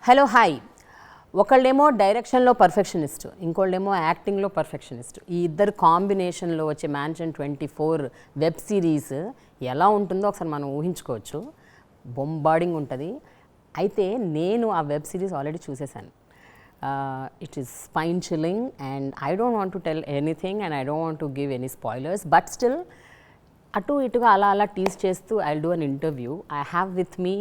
Hello hi. ఒకళ్ళేమో డైరెక్షన్లో perfectionist, ఇంకోళ్ళేమో యాక్టింగ్లో పర్ఫెక్షనిస్ట్. ఈ ఇద్దరు కాంబినేషన్లో వచ్చే మ్యాన్షన్ 24 వెబ్ సిరీస్ ఎలా ఉంటుందో ఒకసారి మనం ఊహించుకోవచ్చు. బొంబార్డింగ్ ఉంటుంది. అయితే నేను ఆ వెబ్ సిరీస్ ఆల్రెడీ చూసేసాను. It is spine chilling and I don't want to tell anything and I don't want to give any spoilers, but still అటు ఇటుగా అలా టీజ్ చేస్తూ I will do an interview. I have with me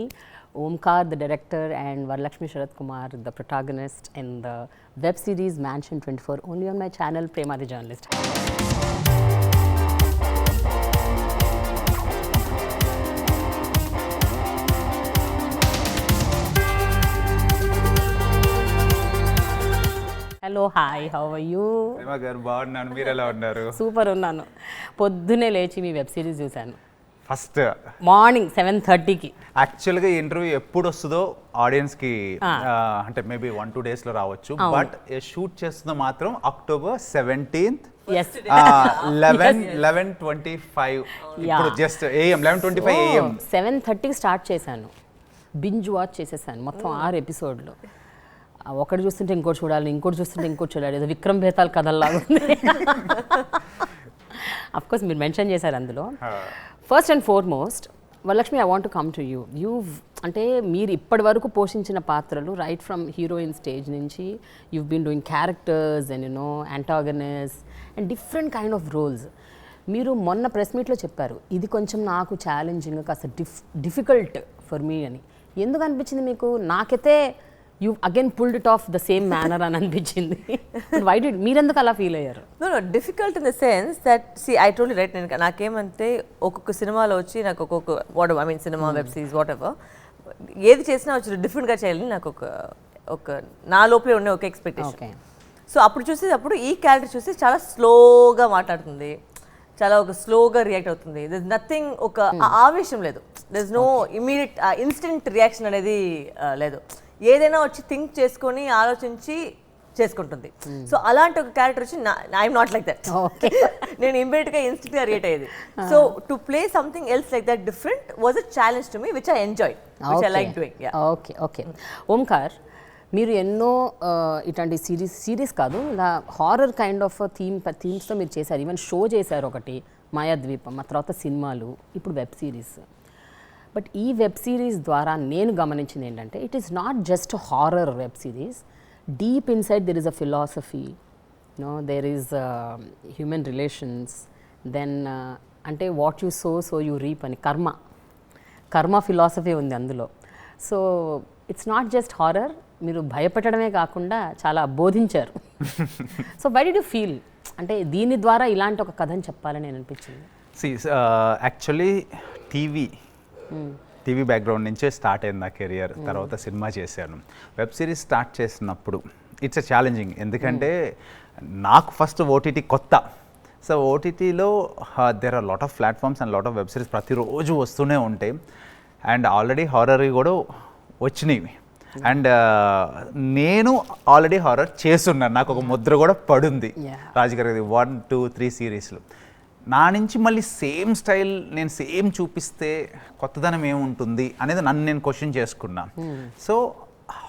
Ohmkar, the director, and Varalaxmi Sarathkumar, the protagonist in the web series Mansion 24, only on my channel Prema The Journalist. Hello hi, how are you? Prema గారు బాగున్నాను, మీరు ఎలా ఉన్నారు? Super ఉన్నాను. పొద్దునే లేచి మీ web series చూశాను. ఫస్ట్ మార్నింగ్ 7:30కి. యాక్చువల్గా ఈ ఇంటర్వ్యూ ఎప్పుడు వస్తుందో ఆడియన్స్కి అంటే మేబీ 1-2 డేస్లో రావచ్చు, బట్ షూట్ చేస్తుందో మాత్రం October 17th 11:25. ఇప్పుడు జస్ట్ AM 11:25 AM 7:30కి స్టార్ట్ చేశాను. బింజ్ వాచ్ చేసేసాను మొత్తం 6 ఎపిసోడ్లు. ఒకటి చూస్తుంటే ఇంకోటి చూడాలి, ఇంకోటి చూస్తుంటే ఇంకోటి చూడాలి. ఏదో విక్రమ్ వేతాల్ కథల్లాగా ఉంది. అఫ్కోర్స్ మీరు మెన్షన్ చేశారు అందులో. First and foremost Varalakshmi, I want to come to you. అంటే మీరు ఇప్పటి వరకు పోషించిన పాత్రలు రైట్ ఫ్రమ్ హీరోయిన్ స్టేజ్ నుంచి you've been doing characters and antagonists and different kind of roles. మీరు మొన్న ప్రెస్ మీట్లో చెప్పారు ఇది కొంచెం నాకు ఛాలెంజింగ్, కాస్త డిఫికల్ట్ ఫర్ మీ అని. ఎందుకు అనిపించింది మీకు? నాకైతే you again pulled it off the same manner అని అనిపించింది. Why did మీరెందుకు అలా ఫీల్ అయ్యారు? No, difficult in the sense that, see, I told you right, నాకేమంటే ఒక్కొక్క సినిమాలో వచ్చి నాకు ఒక్కొక్క cinema web series what ever ఏది చేసినా వచ్చి డిఫరెంట్గా చేయాలని నాకు ఒక నా లోపలే ఉండే ఒక ఎక్స్పెక్టేషన్. సో అప్పుడు చూసేటప్పుడు ఈ క్యారెక్టర్ చూసి చాలా స్లోగా మాట్లాడుతుంది, చాలా ఒక స్లోగా రియాక్ట్ అవుతుంది. దర్ ఇస్ నథింగ్, ఒక ఆవేశం లేదు, there is no immediate instant reaction అనేది లేదు. ఏదైనా వచ్చి థింక్ చేసుకొని ఆలోచించి చేసుకుంటుంది. సో అలాంటి ఒక క్యారెక్టర్ వచ్చి ఐఎమ్ నాట్ లైక్ దట్. నేను ఇమ్మీడియట్గా ఇన్స్టెంట్గా రియేట్ అయ్యేది. So to play something else like that different was a challenge to me, which I enjoy, which I like doing. Okay. Omkar, మీరు ఎన్నో ఇట్లాంటి సిరీస్ కాదు, ఇలా హారర్ కైండ్ ఆఫ్ థీమ్స్తో మీరు చేశారు. ఈవెన్ షో చేశారు ఒకటి, మాయాద్వీపం, ఆ తర్వాత సినిమాలు, ఇప్పుడు వెబ్ సిరీస్. బట్ ఈ వెబ్ సిరీస్ ద్వారా నేను గమనించింది ఏంటంటే it is not just horror web series. Deep inside there is a philosophy, there is human relations, then అంటే what you sow you reap అని కర్మ ఫిలాసఫీ ఉంది అందులో. So it's not just horror, మీరు భయపెట్టడమే కాకుండా చాలా బోధించారు. So why did you feel అంటే దీని ద్వారా ఇలాంటి ఒక కథని చెప్పాలని నేను అనిపించింది? యాక్చువల్లీ టీవీ బ్యాక్గ్రౌండ్ నుంచే స్టార్ట్ అయింది నా కెరియర్. తర్వాత సినిమా చేశాను. వెబ్ సిరీస్ స్టార్ట్ చేసినప్పుడు ఇట్స్ ఎ ఛాలెంజింగ్, ఎందుకంటే నాకు ఫస్ట్ ఓటీటీ కొత్త. సో ఓటీటీలో there are lot of platforms and lot of web series ప్రతిరోజు వస్తూనే ఉంటాయి. అండ్ ఆల్రెడీ హారర్ కూడా వచ్చినాయి. అండ్ నేను ఆల్రెడీ హారర్ చేస్తున్నాను, నాకు ఒక ముద్ర కూడా పడుంది రాజుగారి 1, 2, 3 సిరీస్లు. నా నుంచి మళ్ళీ సేమ్ స్టైల్ నేను సేమ్ చూపిస్తే కొత్తదనం ఏముంటుంది అనేది నన్ను నేను క్వశ్చన్ చేసుకున్నా. సో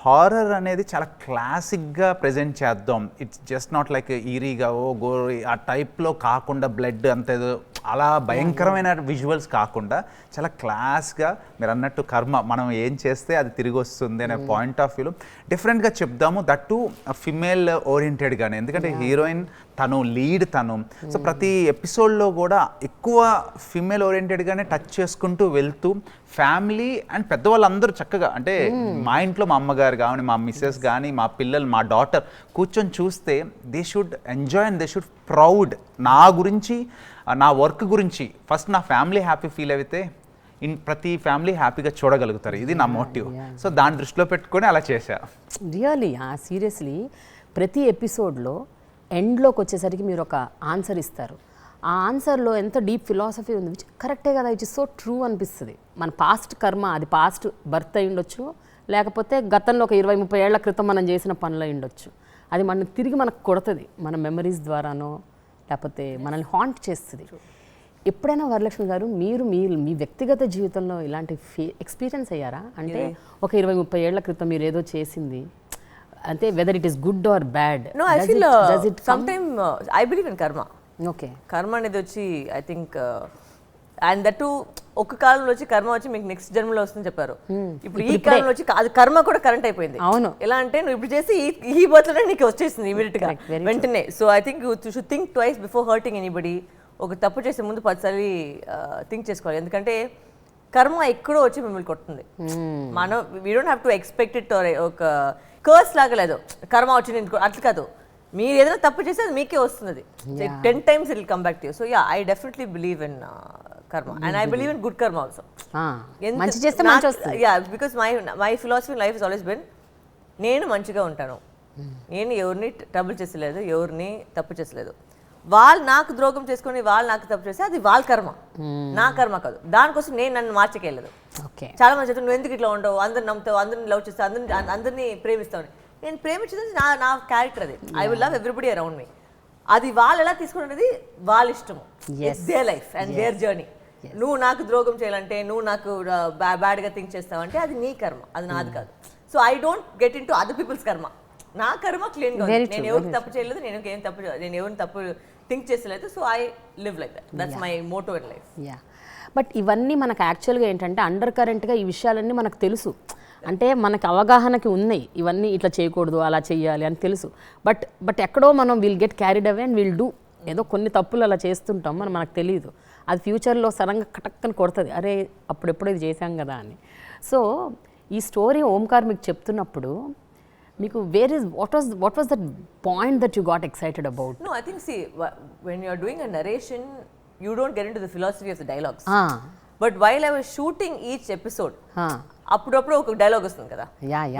హారర్ అనేది చాలా క్లాసిక్గా ప్రజెంట్ చేద్దాం. ఇట్స్ జస్ట్ నాట్ లైక్ ఈరీగా గోరి ఆ టైప్లో కాకుండా, బ్లడ్ అంత అలా భయంకరమైన విజువల్స్ కాకుండా చాలా క్లాస్గా మీరు అన్నట్టు కర్మ, మనం ఏం చేస్తే అది తిరిగి వస్తుంది అనే పాయింట్ ఆఫ్ వ్యూలో డిఫరెంట్గా చెప్దాము. దట్టు ఫిమేల్ ఓరియంటెడ్గానే, ఎందుకంటే హీరోయిన్ తను, లీడ్ తను. సో ప్రతి ఎపిసోడ్లో కూడా ఎక్కువ ఫిమేల్ ఓరియంటెడ్గానే టచ్ చేసుకుంటూ వెళ్తూ ఫ్యామిలీ అండ్ పెద్దవాళ్ళందరూ చక్కగా, అంటే మా ఇంట్లో మా అమ్మగారు కానీ, మా మిస్సెస్ కానీ, మా పిల్లలు, మా డాటర్ కూర్చొని చూస్తే they should enjoy and they should proud. నా గురించి, నా వర్క్ గురించి ఫస్ట్ నా ఫ్యామిలీ హ్యాపీ ఫీల్ అయితే ప్రతి ఫ్యామిలీ హ్యాపీగా చూడగలుగుతారు. ఇది నా మోటివ్. సో దాన్ని దృష్టిలో పెట్టుకొని అలా చేశా. రియల్లీ సీరియస్లీ ప్రతి ఎపిసోడ్లో ఎండ్లోకి వచ్చేసరికి మీరు ఒక ఆన్సర్ ఇస్తారు. ఆ ఆన్సర్లో ఎంత డీప్ ఫిలాసఫీ ఉంది, విచ్ కరెక్టే కదా, ఇట్ ఇస్ సో ట్రూ అనిపిస్తుంది. మన పాస్ట్ కర్మ, అది పాస్ట్ బర్త్ అయి ఉండొచ్చు, లేకపోతే గతంలో ఒక 20-30 ఏళ్ల క్రితం మనం చేసిన పనులు అయి ఉండొచ్చు. అది మనకు తిరిగి మనకు కొడుతుంది, మన మెమరీస్ ద్వారానో లేకపోతే మనల్ని హాంట్ చేస్తుంది. ఎప్పుడైనా వరలక్ష్మి గారు మీరు మీ వ్యక్తిగత జీవితంలో ఇలాంటి ఎక్స్పీరియన్స్ అయ్యారా? అంటే ఒక 20-30 ఏళ్ల క్రితం మీరు ఏదో చేసింది అంటే whether it is good or bad? No I feel some time I believe in karma. Okay, karma అనేది వచ్చి ఐ థింక్ అండ్ దట్ ఒక కాలంలో వచ్చి కర్మ వచ్చి మీకు నెక్స్ట్ జన్మలో వస్తుందని చెప్పారు. ఇప్పుడు ఈ కాలంలో వచ్చి అది కర్మ కూడా కరెంట్ అయిపోయింది. అవును, ఎలా అంటే నువ్వు ఇప్పుడు చేసి ఈ బర్త్లోనే నీకు వచ్చేసింది ఇమీడియట్ గా వెంటనే. So I think you should think twice before hurting anybody. ఒక తప్పు చేసే ముందు 10 సార్లు థింక్ చేసుకోవాలి. ఎందుకంటే కర్మ ఎక్కడో వచ్చి మిమ్మల్ని కొడుతుంది. మనం we don't have to expect it. ఒక కర్స్ లాగా లేదు కర్మ వచ్చింది అట్లా కాదు. మీరు ఏదైనా తప్పు చేస్తే అది మీకే వస్తుంది. 10 times it will come back to you. So yeah, I definitely believe in karma and I believe in good karma also. మంచి చేస్తే మంచి వస్తుంది. Yeah, because my philosophy in life has always been నేను మంచిగా ఉంటాను, నేను ఎవరిని ట్రబుల్ చేసలేదు, ఎవరిని తప్పు చేసలేదు. వాళ్ళు నాకు ద్రోహం చేసుకొని వాళ్ళు నాకు తప్పు చేస్తే అది వాళ్ళ కర్మ, నా కర్మ కాదు. దానికోసం నేను నన్ను మార్చకెళ్ళదు. చాలా మంది చెప్తాను నువ్వు ఎందుకు ఇట్లా ఉండవు, అందరిని నమ్ముతావు, అందరిని లవ్ చేస్తావు, అందరినీ ప్రేమిస్తావు. నేను ప్రేమించేది నా క్యారెక్టర్ అది. I will love everybody around me. అది వాళ్ళు ఎలా తీసుకున్నది వాళ్ళ ఇష్టము. It's their life and their journey. నువ్వు నాకు ద్రోహం చేయాలంటే, నువ్వు నాకు బ్యాడ్గా థింక్ చేస్తావంటే అది నీ కర్మ, అది నాది కాదు. So I don't get into other people's karma. నా కర్మ క్లీన్గా ఉంది. నేను ఎవరికి తప్పు చేయలేదు, నేను ఎవరిని తప్పు థింక్ చేసలేదు. So I live like that. That's my motto in life. But ఇవన్నీ మనకు యాక్చువల్గా ఏంటంటే అండర్ కరెంట్గా ఈ విషయాలన్నీ మనకు తెలుసు. అంటే మనకు అవగాహనకి ఉన్నాయి, ఇవన్నీ ఇట్లా చేయకూడదు అలా చెయ్యాలి అని తెలుసు. బట్ ఎక్కడో మనం will get carried away and will do. ఏదో కొన్ని తప్పులు అలా చేస్తుంటాం, మనకు తెలియదు. అది ఫ్యూచర్లో సడన్గా కటక్కని కొడుతుంది, అరే అప్పుడెప్పుడు ఇది చేశాం కదా అని. సో ఈ స్టోరీ ఓంకార్ మీకు చెప్తున్నప్పుడు మీకు what was the point that you got excited about? No, I think see when you are doing a narration you don't get into the philosophy of the dialogues. But while I was shooting each episode అప్పుడప్పుడు ఒక dialogue వస్తుంది కదా,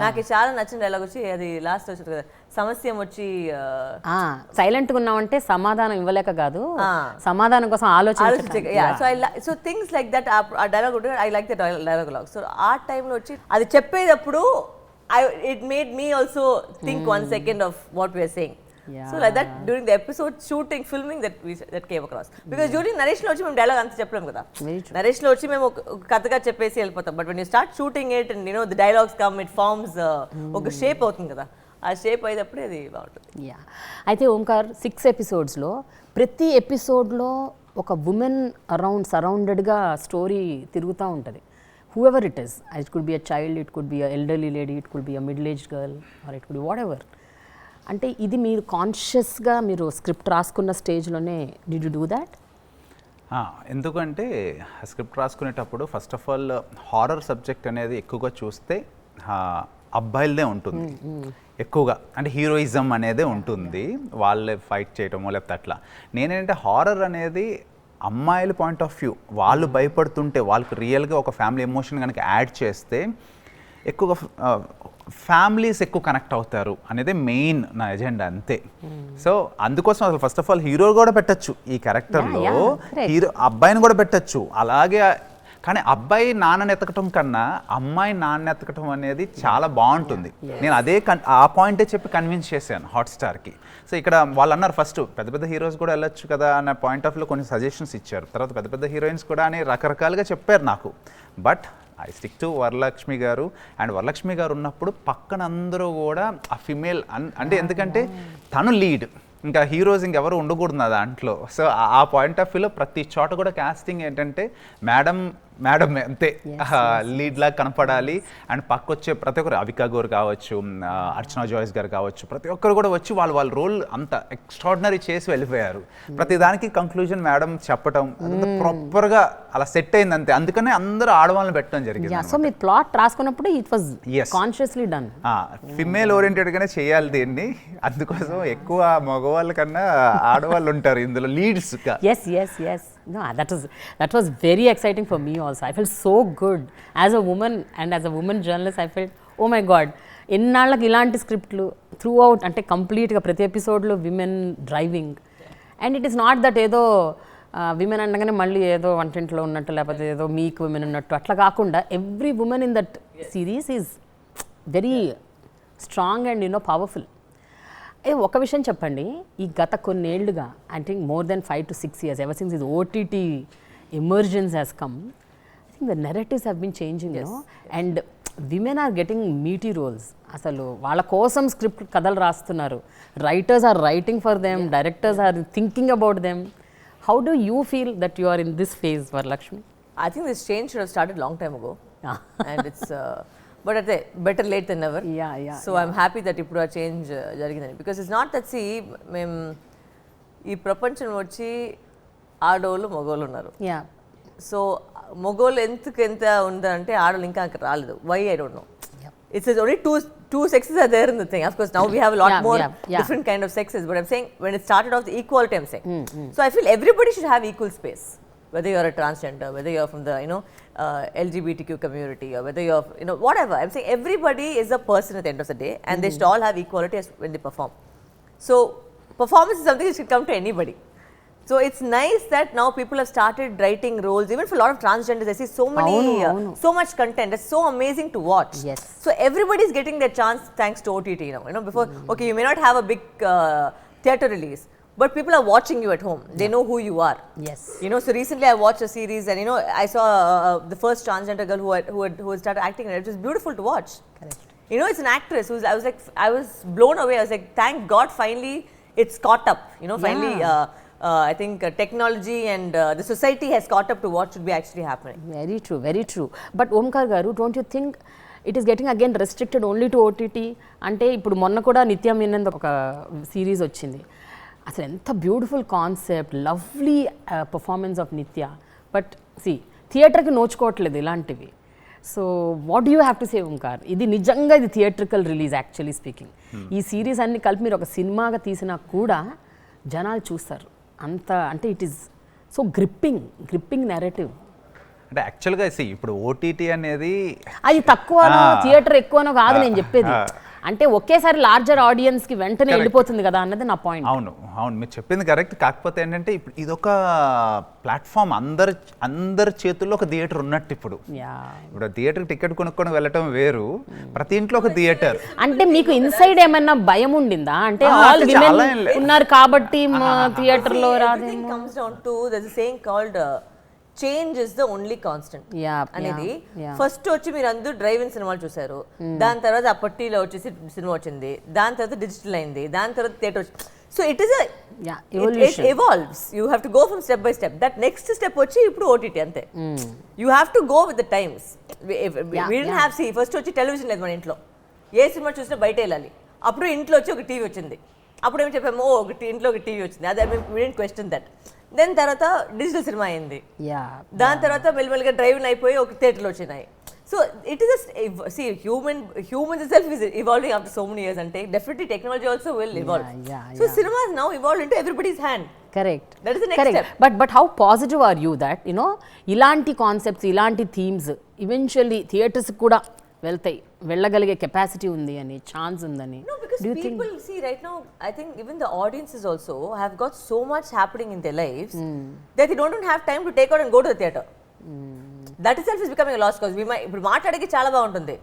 నాకు చాలా నచ్చిన dialogue వచ్చి అది last వచ్చింది కదా, సమస్య వచ్చి సైలెంట్గా ఉన్నామంటే సమాధానం ఇవ్వలేక కాదు, సమాధానం కోసం ఆలోచన. సో థింగ్స్ లైక్ దట్ ఆ డైలాగ్ ఉంటుంది. I like the dialogue. So ఆ టైంలో వచ్చి అది చెప్పేటప్పుడు it made me also think 1 second of what we are saying. So like that during the episode shooting, filming that came across. Because during narration వచ్చి మేము dialogue అంత చెప్పలేము కదా. narration వచ్చి మేము ఒక కథగా చెప్పేసి వెళ్ళిపోతాం. But when you start shooting it and you know the dialogues come, it forms ఒక షేప్ అవుతుంది కదా. ఆ షేప్ అయినప్పుడే అది బాగుంటుంది. అయితే ఓంకార్ 6 episodes ప్రతి ఎపిసోడ్లో ఒక ఉమెన్ సరౌండెడ్గా స్టోరీ తిరుగుతూ ఉంటుంది. whoever it is, it could be a child, it could be a elderly lady, it could be a middle-aged girl, or it could be whatever. అంటే ఇది మీరు కాన్షియస్గా మీరు స్క్రిప్ట్ రాసుకున్న స్టేజ్లోనే డిడ్ యు డూ దాట్? ఎందుకంటే స్క్రిప్ట్ రాసుకునేటప్పుడు first of all horror subject అనేది ఎక్కువగా చూస్తే అబ్బాయిలదే ఉంటుంది ఎక్కువగా, అంటే హీరోయిజం అనేది ఉంటుంది, వాళ్ళే ఫైట్ చేయటమో లేకపోతే అట్లా. నేనేంటంటే హారర్ అనేది అమ్మాయిల పాయింట్ ఆఫ్ వ్యూ, వాళ్ళు భయపడుతుంటే వాళ్ళకి రియల్గా ఒక ఫ్యామిలీ ఎమోషన్ కనుక యాడ్ చేస్తే ఎక్కువగా ఫ్యామిలీస్ ఎక్కువ కనెక్ట్ అవుతారు అనేది మెయిన్ నా ఎజెండా, అంతే. సో అందుకోసం అసలు ఫస్ట్ ఆఫ్ ఆల్ హీరో కూడా పెట్టచ్చు ఈ క్యారెక్టర్లో, హీరో అబ్బాయిని కూడా పెట్టచ్చు అలాగే. కానీ అబ్బాయి నాన్నని ఎతకటం కన్నా అమ్మాయి నాన్నని ఎతకటం అనేది చాలా బాగుంటుంది. నేను అదే ఆ పాయింటే చెప్పి కన్విన్స్ చేశాను హాట్స్టార్కి. సో ఇక్కడ వాళ్ళు అన్నారు ఫస్ట్ పెద్ద పెద్ద హీరోస్ కూడా వెళ్ళొచ్చు కదా అన్న పాయింట్ ఆఫ్ వ్యూలో కొన్ని సజెషన్స్ ఇచ్చారు. తర్వాత పెద్ద పెద్ద హీరోయిన్స్ కూడా అని రకరకాలుగా చెప్పారు నాకు. But I stick to Varalakshmi గారు. అండ్ వరలక్ష్మి గారు ఉన్నప్పుడు పక్కన అందరూ కూడా ఆ ఫిమేల్ అంటే ఎందుకంటే తను లీడ్, ఇంకా హీరోస్ ఇంకెవరు ఉండకూడదు నా దాంట్లో. సో ఆ పాయింట్ ఆఫ్ వ్యూలో ప్రతి చోట కూడా కాస్టింగ్ ఏంటంటే మేడం అంతే లీడ్ లాగా కనపడాలి. అండ్ పక్కొచ్చే ప్రతి ఒక్కరు అవికా గారు కావచ్చు, అర్చనా జాయిస్ గారు కావచ్చు, ప్రతి ఒక్కరు కూడా వచ్చి వాళ్ళ రోల్ అంత ఎక్స్ట్రాడినరీ చేసి వెళ్ళిపోయారు. ప్రతి దానికి కంక్లూజన్ మేడం చెప్పటం అదంతా ప్రాపర్గా అలా సెట్ అయింది అంతే. అందుకనే అందరూ ఆడవాళ్ళని పెట్టడం జరిగింది. సో మీరు ప్లాట్ రాసుకున్నప్పుడు it was consciously done. Female ఓరియంటెడ్గానే చేయాలి దీన్ని, అందుకోసం ఎక్కువ మగవాళ్ళ కన్నా ఆడవాళ్ళు ఉంటారు ఇందులో leads. No, that was very exciting for me also. I felt so good as a woman, and as a woman journalist I felt, oh my god, ఎన్నాళ్ళకి ఇలాంటి స్క్రిప్ట్లు త్రూ అవుట్, అంటే కంప్లీట్గా ప్రతి ఎపిసోడ్లో women driving. And it is not that ఏదో women అనగానే మళ్ళీ ఏదో వంటింట్లో ఉన్నట్టు లేకపోతే ఏదో మీక్ విమెన్ ఉన్నట్టు అట్లా కాకుండా every women in that series is very strong and powerful. ఒక విషయం చెప్పండి, ఈ గత కొన్నేళ్లుగా I think more than 5 to 6 years ever since ఇది OTT emergence has come, I think the narratives have been changing, you know, and women are getting meaty roles. అసలు వాళ్ళ కోసం స్క్రిప్ట్ కథలు రాస్తున్నారు, writers are writing for them, directors are thinking about them. How do you feel that you are in this phase, Varalakshmi? I think this change should have started long time ago. And it's but at the better late than never. So I'm happy that ఇప్పుడు ఆ change జరిగిందని, because it's not that, see, మేము ఈ ప్రపంచం వచ్చి ఆడోళ్ళు మగోళ్ళు ఉన్నారు. సో మగోళ్ళు ఎంత ఉందంటే ఆడోళ్ళు ఇంకా అక్కడ రాలేదు. Why I don't know. It's only two sexes are there in the thing. Of course, now we have a lot more different kind of sexes. But I'm saying when it started off, the equality I'm saying. So I feel everybody should have equal space. Whether you're a transgender, whether you're from the LGBTQ community, or whether you're whatever. I'm saying everybody is a person at the end of the day, and they should all have equality when they perform. So performance is something that should come to anybody. So it's nice that now people have started writing roles, even for a lot of transgenders. I see so many, so much content. It's so amazing to watch. So everybody is getting their chance thanks to OTT. Before, okay, you may not have a big theatre release, but people are watching you at home. They know who you are. So recently I watched a series, and I saw the first transgender girl who had started acting, and it was beautiful to watch. It's an actress who's, I was blown away. I was like, thank God, finally it's caught up. Finally. I think technology and the society has caught up to what should be actually happening. Very true, very true. But Ohmkar garu, don't you think it is getting again restricted only to OTT? అంటే ఇప్పుడు మొన్న కూడా నిత్యం నిన్న ఒక series వచ్చింది. అసలు ఎంత beautiful concept, lovely performance of నిత్య. బట్ సి థియేటర్కి నోచుకోవట్లేదు ఇలాంటివి. So what do you have to say Omkar? ఇది నిజంగా ఇది థియేట్రికల్ రిలీజ్ యాక్చువల్లీ స్పీకింగ్. ఈ సిరీస్ అన్ని కలిపి మీరు ఒక సినిమాగా తీసినా కూడా జనాలు చూస్తారు అంత. అంటే it is so gripping narrative. అంటే యాక్చువల్గా ఇప్పుడు ఓటీటీ అనేది అది తక్కువనో థియేటర్ ఎక్కువనో కాదు నేను చెప్పేది. అంటే ఒకేసారి లార్జర్ ఆడియన్స్కి వెంటనే వెళ్ళిపోతుంది కదా అన్నది నా పాయింట్. అవును మీరు చెప్పింది కరెక్ట్. కాకపోతే ఏంటంటే ఇప్పుడు ఇదొక ప్లాట్ఫామ్, అందరి చేతుల్లో ఒక థియేటర్ ఉన్నట్టు. ఇప్పుడు థియేటర్ టికెట్ కొనుక్కొని వెళ్ళటం వేరు, ప్రతి ఇంట్లో ఒక థియేటర్. అంటే మీకు ఇన్సైడ్ ఏమన్నా భయం ఉండిందా? అంటే ఆల్ విమెన్ ఉన్నారు కాబట్టి థియేటర్ లో రాదేమో. Change is the only constant అనేది. ఫస్ట్ వచ్చి మీరు అందరూ డ్రైవ్ ఇన్ సినిమాలు చూసారు, దాని తర్వాత అప్పటిలో వచ్చేసి సినిమా వచ్చింది, దాని తర్వాత డిజిటల్ అయింది, దాని తర్వాత థియేటర్ వచ్చింది. So it is it evolves. You have to go from step by step. That next step వచ్చి ఇప్పుడు OTT అంతే. You have to go with the times. We didn't have, see, first వచ్చి television లేదు మన ఇంట్లో. ఏ cinema చూసినా బయట వెళ్ళాలి. అప్పుడు ఇంట్లో వచ్చి ఒక టీవీ వచ్చింది. అప్పుడు ఏమి చెప్పాము, ఇంట్లో ఒక టీవీ వచ్చింది. అదే we didn't question that. Then తర్వాత డిజిటల్ సినిమా అయింది, దాని తర్వాత మెల్లిమెల్లిగా డ్రైవింగ్ అయిపోయి ఒక థియేటర్లో వచ్చినాయి. So it is see human itself is evolving after so many years, and definitely technology also will evolve. So cinema is now evolved into everybody's hand. Correct. That is the next step. But how positive are you that ఇలాంటి concepts, ఇలాంటి themes eventually theatres కూడా వెళ్తాయి, వెళ్ళగలిగే capacity ఉంది అని, chance ఉందని? No, because people see right now, I think even the audiences also have got so much happening in their lives that they don't have time to take out and go to the theatre. That itself is becoming a lost cause. We might ఇప్పుడు మాట్లాడేకి చాలా బాగుంటుంది,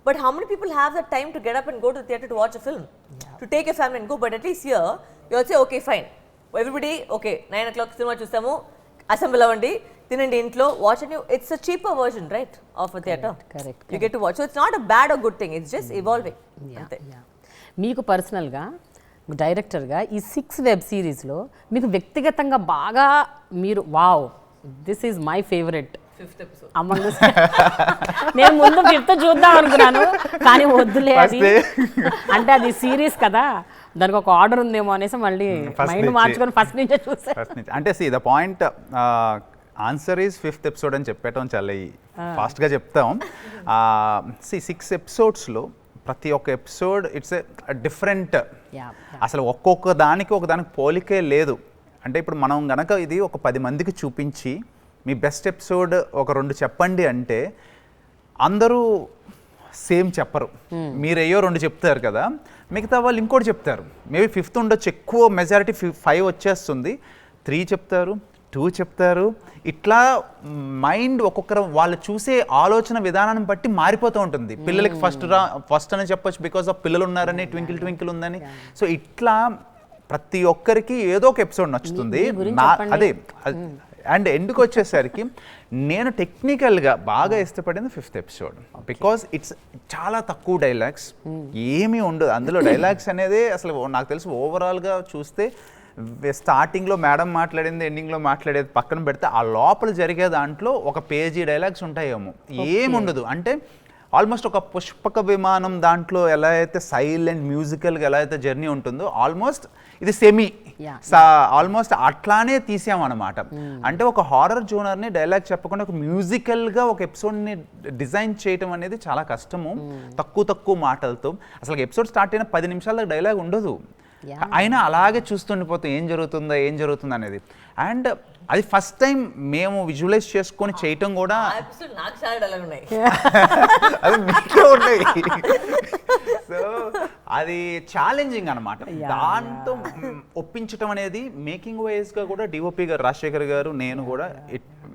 but how many people have the time to get up and go to the theatre to watch a film, to take a family and go? But at least here you all say, okay, fine, everybody, okay, 9 o'clock cinema చూస్తాము, assemble అవ్వండి, తినండి ఇంట్లో, watch and it's a cheaper version right of a theatre. You get to watch. So it's not a bad or good thing, it's just evolving. మీకు పర్సనల్గా డైరెక్టర్గా ఈ 6 web సిరీస్లో మీకు వ్యక్తిగతంగా బాగా మీరు wow this is my favourite among నేను ముందు 5th చూద్దాం అనుకున్నాను, కానీ వద్దులే అది, అంటే అది సిరీస్ కదా, దానికి ఒక ఆర్డర్ ఉందేమో అనేసి మళ్ళీ మైండ్ మార్చుకొని ఫస్ట్ నుంచే చూసాను. అంటే see the point answer is 5th episode అని చెప్పేయటం చాలా ఫాస్ట్గా చెప్తాం. 6 ఎపిసోడ్స్లో ప్రతి ఒక్క ఎపిసోడ్ ఇట్స్ ఎ డిఫరెంట్, అసలు ఒక్కొక్క దానికి పోలికే లేదు. అంటే ఇప్పుడు మనం గనక ఇది ఒక 10 మందికి చూపించి మీ బెస్ట్ ఎపిసోడ్ ఒక 2 చెప్పండి అంటే అందరూ సేమ్ చెప్పరు. మీరయ్యో 2 చెప్తారు కదా, మిగతా వాళ్ళు ఇంకోటి చెప్తారు. మేబీ 5th ఉండొచ్చు, ఎక్కువ మెజారిటీ 5 వచ్చేస్తుంది, 3 చెప్తారు, 2 చెప్తారు. ఇట్లా మైండ్ ఒక్కొక్కరు వాళ్ళు చూసే ఆలోచన విధానాన్ని బట్టి మారిపోతూ ఉంటుంది. పిల్లలకి ఫస్ట్ అని చెప్పొచ్చు, బికాస్ ఆఫ్ పిల్లలు ఉన్నారని, ట్వింకిల్ ఉందని. సో ఇట్లా ప్రతి ఒక్కరికి ఏదో ఒక ఎపిసోడ్ నచ్చుతుంది. అదే అండ్ ఎందుకు వచ్చేసరికి నేను టెక్నికల్గా బాగా ఇష్టపడింది 5th ఎపిసోడ్ బికాస్ ఇట్స్ చాలా తక్కువ డైలాగ్స్ ఏమీ ఉండదు అందులో. డైలాగ్స్ అనేది అసలు నాకు తెలిసి ఓవరాల్గా చూస్తే స్టార్టింగ్లో మేడం మాట్లాడింది ఎండింగ్లో మాట్లాడేది పక్కన పెడితే ఆ లోపల జరిగే దాంట్లో ఒక పేజీ డైలాగ్స్ ఉంటాయేమో, ఏముండదు. అంటే ఆల్మోస్ట్ ఒక పుష్పక విమానం దాంట్లో ఎలా అయితే సైలెంట్ మ్యూజికల్గా ఎలా అయితే జర్నీ ఉంటుందో ఆల్మోస్ట్ ఇది సెమీ ఆల్మోస్ట్ అట్లానే తీసామన్నమాట. అంటే ఒక హారర్ జోనర్ని డైలాగ్ చెప్పకుండా ఒక మ్యూజికల్గా ఒక ఎపిసోడ్ని డిజైన్ చేయడం అనేది చాలా కష్టము, తక్కువ మాటలతో. అసలు ఎపిసోడ్ స్టార్ట్ అయిన 10 నిమిషాల దాకా డైలాగ్ ఉండదు, అయినా అలాగే చూస్తుండిపోతాం ఏం జరుగుతుందో అనేది. అండ్ అది ఫస్ట్ టైం మేము విజువలైజ్ చేసుకొని చేయటం కూడా అది మీకే ఉన్నాయి. సో అది ఛాలెంజింగ్ అనమాట. దాంతో ఒప్పించటం అనేది మేకింగ్ వైజ్గా కూడా డిఓపి గారు రాజశేఖర్ గారు నేను కూడా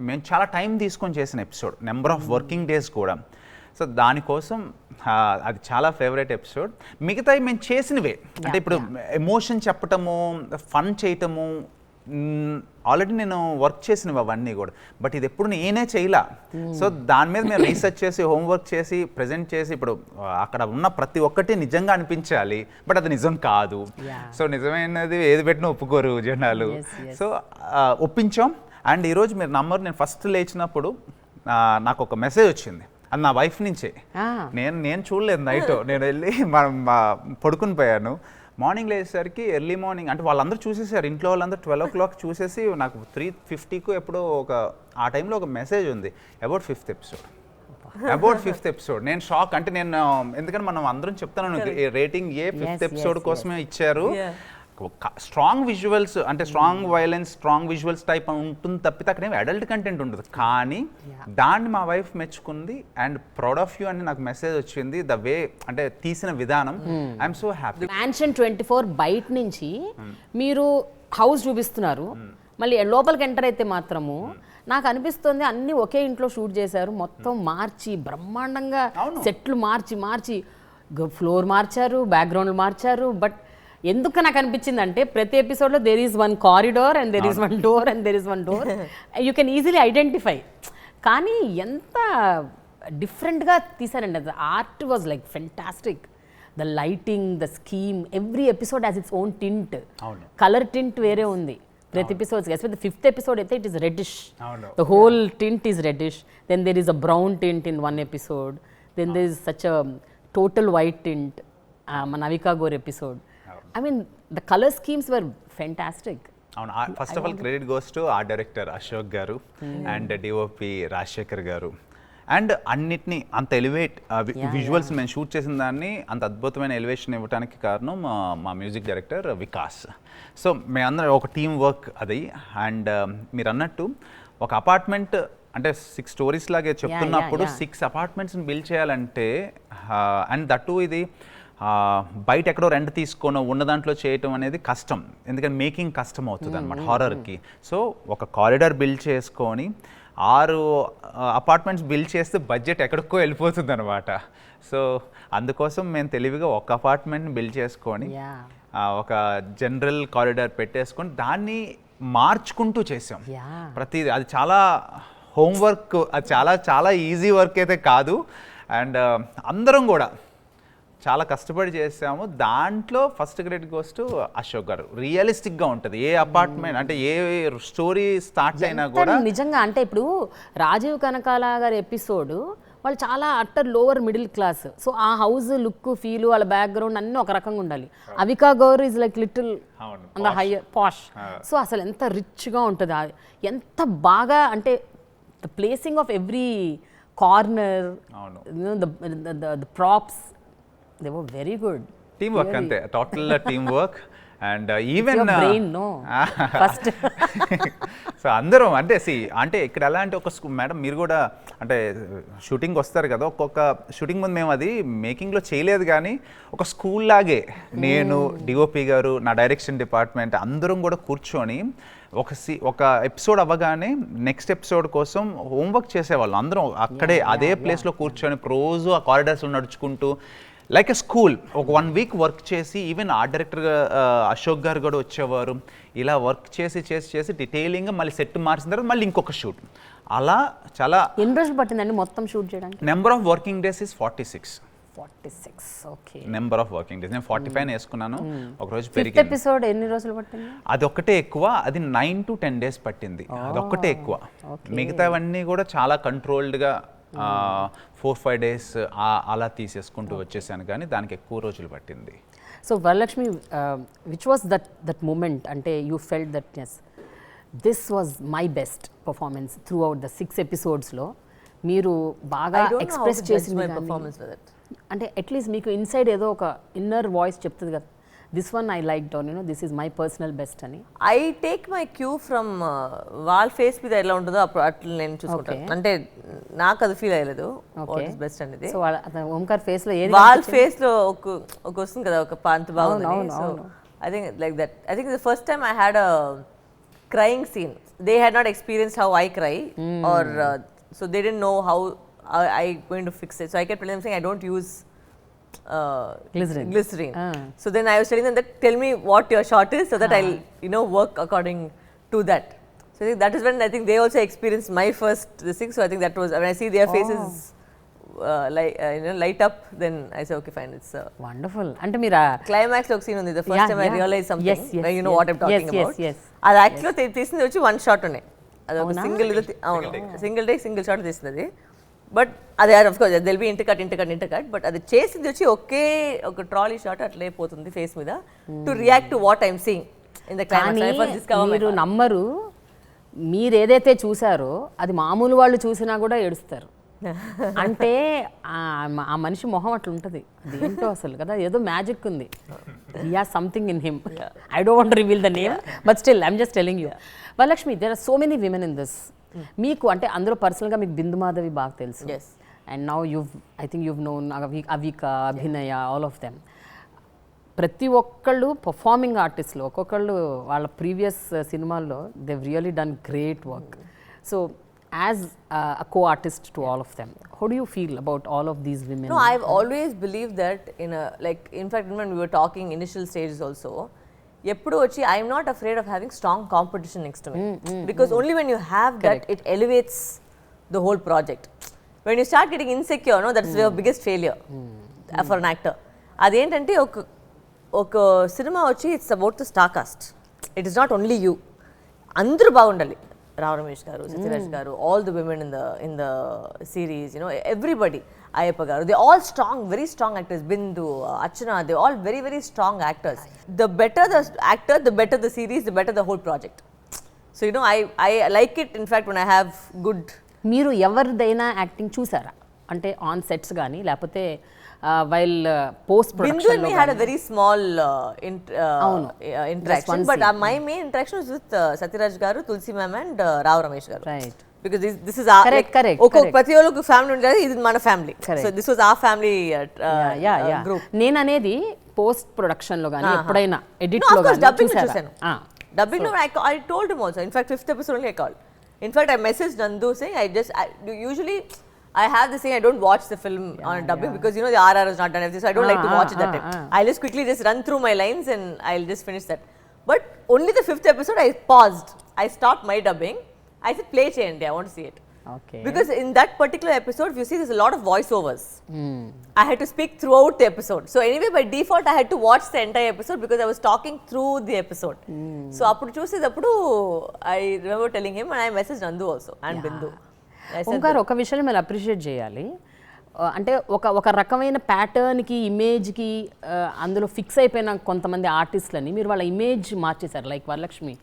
మేము చాలా టైం తీసుకొని చేసిన episode, number of working days కూడా. సో దానికోసం అది చాలా ఫేవరెట్ ఎపిసోడ్. మిగతావి మేము చేసినవే, అంటే ఇప్పుడు ఎమోషన్ చెప్పటము, ఫన్ చేయటము ఆల్రెడీ నేను వర్క్ చేసినవి అవన్నీ కూడా, బట్ ఇది ఎప్పుడు నేనే చేయలా. సో దాని మీద మేము రీసెర్చ్ చేసి హోంవర్క్ చేసి ప్రజెంట్ చేసి ఇప్పుడు అక్కడ ఉన్న ప్రతి ఒక్కటి నిజంగా అనిపించాలి, బట్ అది నిజం కాదు. సో నిజమైనది ఏది పెట్టినా ఒప్పుకోరు జనాలు. సో ఒప్పించాం. అండ్ ఈరోజు మీరు నంబర్ నేను ఫస్ట్ లేచినప్పుడు నాకు ఒక మెసేజ్ వచ్చింది, అది నా వైఫ్ నుంచే. నేను చూడలేదు నైట్, నేను వెళ్ళి పడుకుని పోయాను. మార్నింగ్ లేచేసరికి ఎర్లీ మార్నింగ్ అంటే వాళ్ళందరూ చూసేసారు, ఇంట్లో వాళ్ళందరూ 12 o'clock చూసేసి నాకు 3:50కు ఎప్పుడో ఆ టైంలో ఒక మెసేజ్ ఉంది, అబౌట్ 5th ఎపిసోడ్. నేను షాక్. అంటే నేను ఎందుకంటే మనం అందరం చెప్తాను రేటింగ్ 5th ఎపిసోడ్ కోసమే ఇచ్చారు. స్ట్రాంగ్ విజువల్స్ అంటే strong violence, strong visuals type ఉంటుంది తప్పితే అక్కడ ఏమి అడల్ట్ కంటెంట్ ఉండదు. కానీ దాన్ని మా వైఫ్ మెచ్చుకుంది అండ్ ప్రౌడ్ ఆఫ్ యూ అని నాకు మెసేజ్ వచ్చింది. ద వే అంటే తీసిన విధానం, ఐఎమ్ సో హ్యాపీ. మ్యాన్షన్ 24 బయట నుంచి మీరు హౌస్ చూపిస్తున్నారు, మళ్ళీ లోపలికి ఎంటర్ అయితే మాత్రము నాకు అనిపిస్తుంది అన్ని ఒకే ఇంట్లో షూట్ చేశారు, మొత్తం మార్చి బ్రహ్మాండంగా సెట్లు మార్చి ఫ్లోర్ మార్చారు, బ్యాక్గ్రౌండ్ మార్చారు. బట్ ఎందుకు నాకు అనిపించింది అంటే ప్రతి ఎపిసోడ్లో there is one corridor and there is one door and there is one door, you can easily identify. కానీ ఎంత డిఫరెంట్గా తీసారండి, అది art was like fantastic. The lighting, the scheme, every episode has its own tint, colour tint వేరే ఉంది ప్రతి ఎపిసోడ్స్కి. Especially 5th episode అయితే it is reddish, the whole tint is reddish. Then there is a brown tint in one episode, then there is such a total white tint మన Navika Gore episode. I mean, the color schemes were fantastic. అవును. First of all credit goes to art director Ashok garu and DOP Rajasekhar గారు. And అన్నిటినీ అంత elevate visuals మేము shoot చేసిన దాన్ని అంత అద్భుతమైన ఎలివేషన్ ఇవ్వడానికి కారణం మా మ్యూజిక్ డైరెక్టర్ వికాస్. సో మేమందరం ఒక టీమ్ వర్క్ అది. అండ్ మీరు అన్నట్టు ఒక అపార్ట్మెంట్ అంటే 6 stories లాగే చెప్తున్నప్పుడు 6 apartmentsని బిల్డ్ చేయాలంటే అండ్ దట్టు ఇది బయట ఎక్కడో రెంట్ తీసుకొని ఉన్న దాంట్లో చేయటం అనేది కష్టం, ఎందుకంటే మేకింగ్ కష్టం అవుతుంది అనమాట హారర్కి. సో ఒక కారిడార్ బిల్డ్ చేసుకొని 6 అపార్ట్మెంట్స్ బిల్డ్ చేస్తే బడ్జెట్ ఎక్కడికో వెళ్ళిపోతుంది అనమాట. సో అందుకోసం మేము తెలివిగా ఒక అపార్ట్మెంట్ని బిల్డ్ చేసుకొని ఒక జనరల్ కారిడార్ పెట్టేసుకొని దాన్ని మార్చుకుంటూ చేసాం ప్రతిదీ. అది చాలా హోంవర్క్, అది చాలా చాలా ఈజీ వర్క్ అయితే కాదు. అండ్ అందరం కూడా చాలా కష్టపడి చేసాము. దాంట్లో first credit goes to Ashok garu. రియలిస్టిక్గా ఉంటుంది ఏ అపార్ట్మెంట్ అంటే ఏ స్టోరీ స్టార్ట్ అయినా కూడా నిజంగా. అంటే ఇప్పుడు రాజీవ్ కనకాల గారి ఎపిసోడ్ వాళ్ళు చాలా utter lower middle class, so ఆ హౌస్ లుక్ ఫీల్ వాళ్ళ బ్యాక్గ్రౌండ్ అన్నీ ఒక రకంగా ఉండాలి. Avika Gaur is like little on the higher posh. So అసలు ఎంత రిచ్గా ఉంటుంది, ఎంత బాగా అంటే the placing of every corner, the props, they were very good. Team work ante, total team work. And even your brain no first so అందరం అంటే అంటే ఇక్కడ ఎలా అంటే ఒక మేడం మీరు కూడా అంటే షూటింగ్ వస్తారు కదా, ఒక్కొక్క షూటింగ్ ముందు మేము అది మేకింగ్లో చేయలేదు కానీ ఒక స్కూల్ లాగే నేను డిఓపి గారు నా డైరెక్షన్ డిపార్ట్మెంట్ అందరం కూడా కూర్చొని ఒక ఎపిసోడ్ అవ్వగానే నెక్స్ట్ ఎపిసోడ్ కోసం హోంవర్క్ చేసేవాళ్ళు అందరం అక్కడే అదే ప్లేస్లో కూర్చొని రోజు ఆ కారిడార్స్లో నడుచుకుంటూ లైక్ ఎ స్కూల్. ఒక 1 వీక్ వర్క్ చేసి ఈవెన్ ఆర్ట్ డైరెక్టర్ అశోక్ గారు కూడా వచ్చేవారు. ఇలా వర్క్ చేసి డీటెయిలింగ్గా మళ్ళీ సెట్ మార్చిన తర్వాత మళ్ళీ ఇంకొక షూట్. అలా చాలా. ఎన్ని రోజులు పట్టిందండి మొత్తం షూట్ చేయడానికి? Number of working days is 46. Okay. Number of working days. నేను 45 వేసుకున్నాను, ఒక రోజు ఫిఫ్త్ పెరిగింది. ఎపిసోడ్ ఎన్ని రోజులు పట్టింది? అది ఒక్కటే ఎక్కువ, అది 9 to 10 days పట్టింది. అదొక్కటే ఎక్కువ. మిగతావన్నీ కూడా చాలా కంట్రోల్డ్గా 4-5 days అలా తీసేసుకుంటూ వచ్చేసాను, కానీ దానికి ఎక్కువ రోజులు పట్టింది. So Varalakshmi, which was that moment అంటే you felt that yes this was my best performance through out the 6 episodes మీరు బాగా ఎక్స్ప్రెస్ చేసిన అంటే అట్లీస్ట్ మీకు ఇన్సైడ్ ఏదో ఒక ఇన్నర్ వాయిస్ చెప్తుంది కదా, this one I like down, this is my personal best అని. I take my cue from వాళ్ళ ఫేస్ మీద ఎలా ఉంటుందో అప్పుడు అట్లా నేను చూసుకుంటాను. అంటే నాకు అది ఫీల్ అయ్యలేదు బెస్ట్ అనేది. సో ఓంకార్ ఫేస్ లో ఏది వాళ్ళ ఫేస్ లో ఒక వస్తుంది కదా, ఒక అంత బాగుంది. So I think like that. I think the first time I had a crying scene. They had not experienced how I cry, or so they didn't know how I going to fix it. So I kept telling them saying I don't use glycerine. So then I was telling them that tell me what your shot is so that I'll work according to that. So I think that is when I think they also experienced my first this thing. So I think that was when I see their faces light up, then I say okay fine, it's wonderful. Ante meera climax lo scene undi, the first time I realized something, when you know what I'm talking about. అది యాక్చువల్గా తీసింది వచ్చి 1 shot ఉన్నాయి. అది ఒక single single take single shot తీసింది. But అది of course they'll be intercut. But అది చేసింది వచ్చి ఒక ట్రాలీ షాట్ అట్లే పోతుంది ఫేస్ మీద, to react to what I'm seeing in the climax. మీరు నమ్మరు, మీరు ఏదైతే చూసారో అది మామూలు వాళ్ళు చూసినా కూడా ఏడుస్తారు. అంటే ఆ మనిషి మొహం అట్లా ఉంటుంది, అదేంటో అసలు కదా, ఏదో మ్యాజిక్ ఉంది. He has something in him. I don't want to reveal the name, but still I'm just telling you. Varalakshmi, there are so many women in this. మీకు అంటే అందులో పర్సనల్గా మీకు బిందు మాధవి బాగా తెలుసు, and now I think you've known Avika, Abhinaya, all of them. ప్రతి ఒక్కళ్ళు performing ఆర్టిస్టులు, ఒక్కొక్కళ్ళు వాళ్ళ ప్రీవియస్ సినిమాల్లో they've really done great work. So as a co-artist to all of them, how do you feel about all of these women? No, I've always believed that in fact when we were talking initial stages also, eppudu vachi I am not afraid of having strong competition next to me, because only when you have that, it elevates the whole project. When you start getting insecure, no, that's your biggest failure for an actor. Adentante oka cinema vachi it's about the star cast. It is not only you, andru baagundali. Ramesh garu, Sathiraj garu, all the women in the series, everybody, Ayappa garu, they all strong, very strong actors. Bindu, Archana, they all very, very strong actors. The better the actor, the better the series, the better the whole project. So I like it, in fact, when I have good. మీరు ఎవరిదైనా acting చూసారా? అంటే on sets కానీ లేకపోతే while post production Bindu and me had a very small interaction, but my main interaction was with Sathiraj garu, Tulsi ma'am and Ramesh garu. Right. Because this is our correct. ప్రతి ఒక్కరికి family ఉంటుంది, ఇది మన family. So this was our family group. నేను అనేది post production లో కానీ ఎప్పుడైనా ఎడిట్ లో కానీ డబ్బింగ్ చూసాను. డబ్బింగ్ లో I told him also, in fact 5th episode only I called. In fact I messaged Nandu saying usually I have this thing, I don't watch the film on dubbing because the RR is not done everything, so I don't like to watch it that time. I'll just quickly run through my lines and I'll just finish that. But only the 5th episode I paused. I stopped my dubbing. I said play cheyandi, I want to see it. Okay. Because in that particular episode, if you see, there's a lot of voiceovers. I had to speak throughout the episode. So anyway, by default, I had to watch the entire episode because I was talking through the episode. So appudu chusedappudu I remember telling him, and I messaged Nandu also and Bindu. Omkar, ఒక విషయం మీరు appreciate చేయాలి. అంటే ఒక రకమైన ప్యాటర్న్కి, ఇమేజ్కి అందులో fix అయిపోయిన కొంతమంది ఆర్టిస్టులని మీరు వాళ్ళ ఇమేజ్ మార్చేశారు. లైక్ వరలక్ష్మి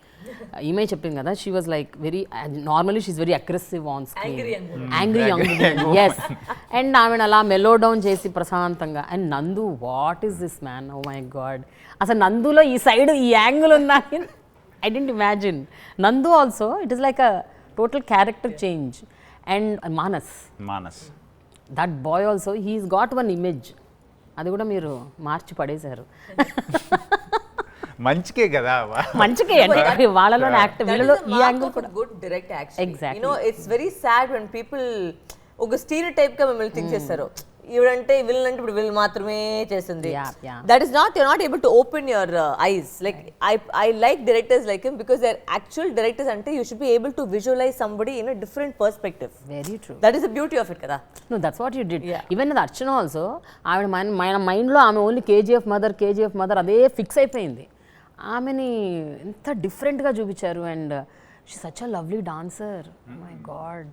ఇమేజ్ చెప్పింది కదా, she was like very normally she's very aggressive on screen, angry young, yes. And ఆమెను అలా మెలో డౌన్ చేసి ప్రశాంతంగా. And Nandu, what is this man, oh my God, అసలు నందులో ఈ సైడ్ ఈ యాంగిల్ ఉందా, I didn't imagine. Nandu also it is like a total character change. And Manas that boy also he's got one image, అది కూడా మీరు మార్చి పడేశారు. మంచికే కదా, మంచికే అంటే వాళ్ళలో యాక్టివ్, వీళ్ళలో ఈ యాంగిల్ కూడా good direct action. Exactly. It's very sad when people ఒక స్టీరియోటైప్ గా మిమ్మల్ని థింక్ చేస్తారు. ఈవిడంటే విలన్ అంటే ఇప్పుడు విల్ మాత్రమే చేస్తుంది. Yeah. That is not, you're not able to open your eyes. Like I like directors like him because they're actual directors ante you should be able to visualize somebody in a different perspective. Very true. That is the beauty of it kada. No, that's what you did. Yeah. Even with Archana also, ఆవిడ మైండ్లో ఆమె only KGF mother అదే fix అయిపోయింది. ఆమెని ఎంత డిఫరెంట్గా చూపించారు. And she such a lovely dancer. My god,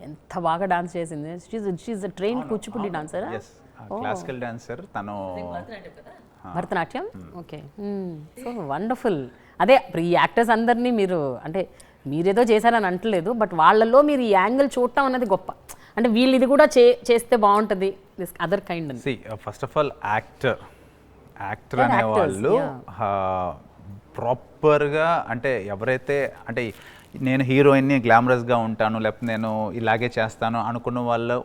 ఎంత బాగా డాన్స్ చేసింది. She's a trained Kuchipudi dancer. Classical dancer తను. భరతనాట్యం. Okay, so wonderful. అదే ఈ యాక్టర్స్ అందరినీ మీరు అంటే మీరేదో చేశారని అంటలేదు, బట్ వాళ్ళల్లో మీరు ఈ యాంగిల్ చూడటం అన్నది గొప్ప. అంటే వీళ్ళు ఇది కూడా చేస్తే బాగుంటుంది, దిస్ అదర్ కైండ్ అని. ఫస్ట్ ఆఫ్ ఆల్ యాక్టర్ అనేవాళ్ళు ప్రాపర్గా, అంటే ఎవరైతే అంటే నేను హీరోయిన్ని గ్లామరస్గా ఉంటాను లేకపోతే నేను ఇలాగే చేస్తాను అనుకున్న వాళ్ళు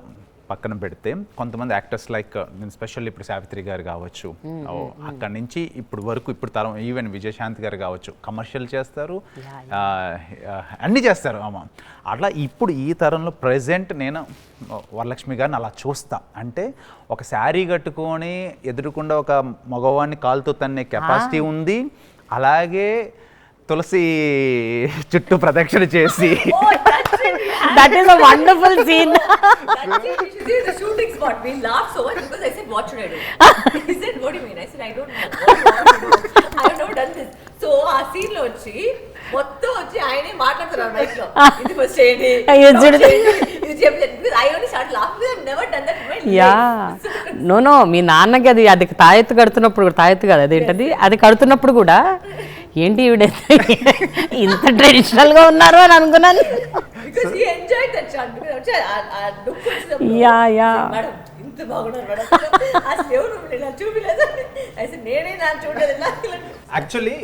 పక్కన పెడితే, కొంతమంది యాక్టర్స్ లైక్ నేను స్పెషల్లీ ఇప్పుడు సావిత్రి గారు కావచ్చు, అక్కడి నుంచి ఇప్పుడు వరకు ఇప్పుడు తరం ఈవెన్ విజయశాంతి గారు కావచ్చు, కమర్షియల్ చేస్తారు, అన్నీ చేస్తారు అమ్మ. అట్లా ఇప్పుడు ఈ తరంలో ప్రజెంట్ నేను వరలక్ష్మి గారిని అలా చూస్తా. అంటే ఒక శారీ కట్టుకొని ఎదురుకుండా ఒక మగవాడిని కాలుతో తన్నే కెపాసిటీ ఉంది. అలాగే తులసి చుట్టూ ప్రదక్షిణ చేసి that is a wonderful scene. This is the shooting spot. We laughed so much because I said, what should I do? He said, what do you mean? I said, I don't know. What do you want to do? I have never done this. So ఆ scene లో వచ్చి మొత్తం వచ్చి ఆయనే మాట్లాడుతున్నారు mic లో, ఇది first చేయండి, ఇది చెప్పండి. I only started laughing because I've never done that in my life. Yeah, no మీ నాన్నకి అది తాయెత్తు కడుతున్నప్పుడు, తాయెత్తు కదా అదేంటది, అది కడుతున్నప్పుడు కూడా ఏంటి ఈవిడ ఇంత ట్రెడిషనల్ గా ఉన్నారు అని అనుకున్నాను. Because he enjoyed that shot. Because ఆ లుక్ వచ్చినప్పుడు మేడం ఇంత బాగున్నారు మేడం, అసలు ఎవరు ఇలా చూపిలేదు. అసలు నేనే నా చూడలేదు. యాక్చువల్లీ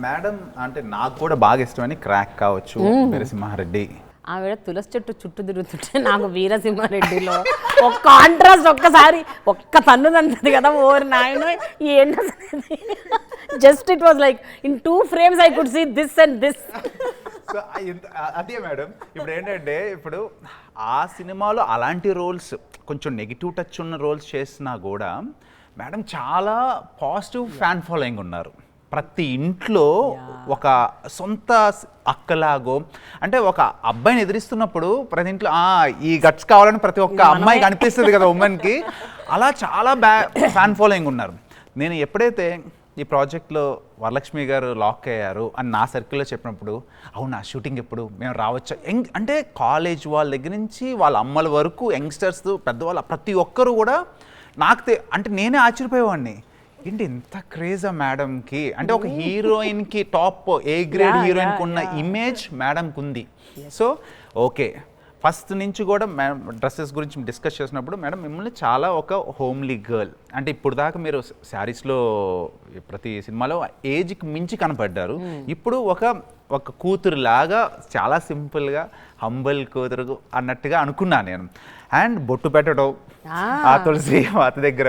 మేడం అంటే నాకు కూడా బాగా ఇష్టమని క్రాక్ కావచ్చు, వీరసింహారెడ్డి. ఆవిడ తులసి చెట్టు చుట్టూ తిరుగుతుంటే నాకు వీరసింహారెడ్డిలో ఒక కాంట్రాస్ట్, ఒక్కసారి ఒక్క తన్ను తంటుంది కదా, ఓరి నాయన ఏంటది. Just it was like in 2 frames I could see this and this. So అదే మేడం, ఇప్పుడు ఏంటంటే ఇప్పుడు ఆ సినిమాలో అలాంటి రోల్స్ కొంచెం నెగిటివ్ టచ్ ఉన్న రోల్స్ చేసినా కూడా మేడం చాలా పాజిటివ్ ఫ్యాన్ ఫాలోయింగ్ ఉన్నారు. ప్రతి ఇంట్లో ఒక సొంత అక్కలాగో, అంటే ఒక అబ్బాయిని ఎదిరిస్తున్నప్పుడు ప్రతి ఇంట్లో ఈ గట్స్ కావాలని ప్రతి ఒక్క అమ్మాయికి అనిపిస్తుంది కదా ఉమెన్కి. అలా చాలా ఫ్యాన్ ఫాలోయింగ్ ఉన్నారు. నేను ఎప్పుడైతే ఈ ప్రాజెక్ట్లో వరలక్ష్మి గారు లాక్ అయ్యారు అని నా సర్కిల్లో చెప్పినప్పుడు, అవునా షూటింగ్ ఎప్పుడు, మేము రావచ్చా, అంటే కాలేజ్ వాళ్ళ దగ్గర నుంచి వాళ్ళ అమ్మల వరకు యంగ్స్టర్స్ పెద్దవాళ్ళు ప్రతి ఒక్కరు కూడా నాకు అంటే నేనే ఆశ్చర్యపోయేవాడిని, ఏంటి ఇంత క్రేజా మేడంకి. అంటే ఒక హీరోయిన్కి టాప్ ఏ గ్రేడ్ హీరోయిన్కి ఉన్న ఇమేజ్ మేడంకి ఉంది. సో ఓకే, ఫస్ట్ నుంచి కూడా మేడం డ్రెస్సెస్ గురించి డిస్కస్ చేసినప్పుడు మేడం మిమ్మల్ని చాలా ఒక హోమ్లీ గర్ల్, అంటే ఇప్పుడు దాకా మీరు శారీస్లో ప్రతి సినిమాలో ఏజ్కి మించి కనపడ్డారు. ఇప్పుడు ఒక కూతురు లాగా చాలా సింపుల్గా హంబల్ కూతురు అన్నట్టుగా అనుకున్నాను నేను. అండ్ బొట్టు పెట్టడం ఆ తులసి మాత దగ్గర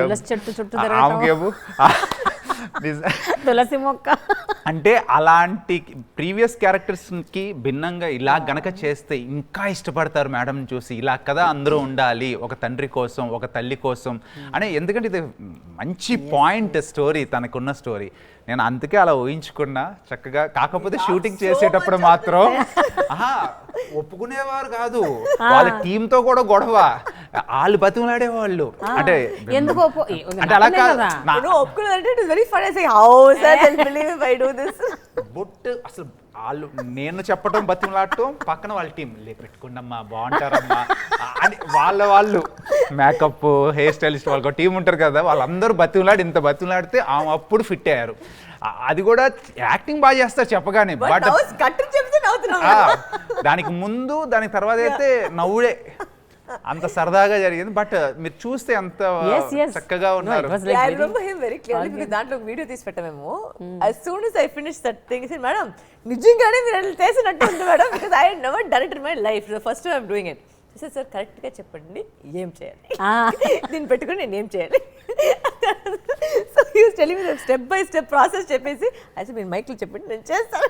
ఆమెకేమో తులసి మొక్క, అంటే అలాంటి ప్రీవియస్ క్యారెక్టర్స్కి భిన్నంగా ఇలా గనక చేస్తే ఇంకా ఇష్టపడతారు మేడం చూసి. ఇలా కదా అందరూ ఉండాలి, ఒక తండ్రి కోసం ఒక తల్లి కోసం అని. ఎందుకంటే ఇది మంచి పాయింట్ స్టోరీ, తనకున్న స్టోరీ. నేను అందుకే అలా ఊహించుకున్నా చక్కగా. కాకపోతే షూటింగ్ చేసేటప్పుడు మాత్రం ఒప్పుకునేవారు కాదు, వాళ్ళ టీంతో కూడా గొడవ, వాళ్ళు బతిమలాడేవాళ్ళు. అంటే అంటే అలా బొట్టు అసలు వాళ్ళు నేను చెప్పడం బతిమలాడటం, పక్కన వాళ్ళ టీం పెట్టుకుండమ్మా బాగుంటారమ్మా అని వాళ్ళు మేకప్ హెయిర్ స్టైలిస్ట్ వాళ్ళకి టీం ఉంటారు కదా, వాళ్ళందరూ బతిమలాడి ఇంత బతిమలాడితే ఆమె అప్పుడు ఫిట్ అయ్యారు. అది కూడా యాక్టింగ్ బాగా చేస్తారు చెప్పగానే, బట్ దానికి ముందు దానికి తర్వాత అయితే నవ్వుడే, అంత సరదాగా జరిగింది. బట్ మీరు చూస్తే అంత చక్కగా ఉన్నారు. దాంట్లో వీడియో తీసి పెట్టాము. as soon as I finished that thing, I said, madam నిజంగానే మీరు చేసినట్టు ఉంది madam, because I had never done it in my life. The first time I'm doing it. Sir కరెక్ట్గా చెప్పండి ఏం చేయాలి, దీన్ని పెట్టుకుని నేను ఏం చేయాలి. So he was telling me the step by step process చెప్పేసి అయితే మీరు మైక్లో చెప్పండి నేను చేస్తాను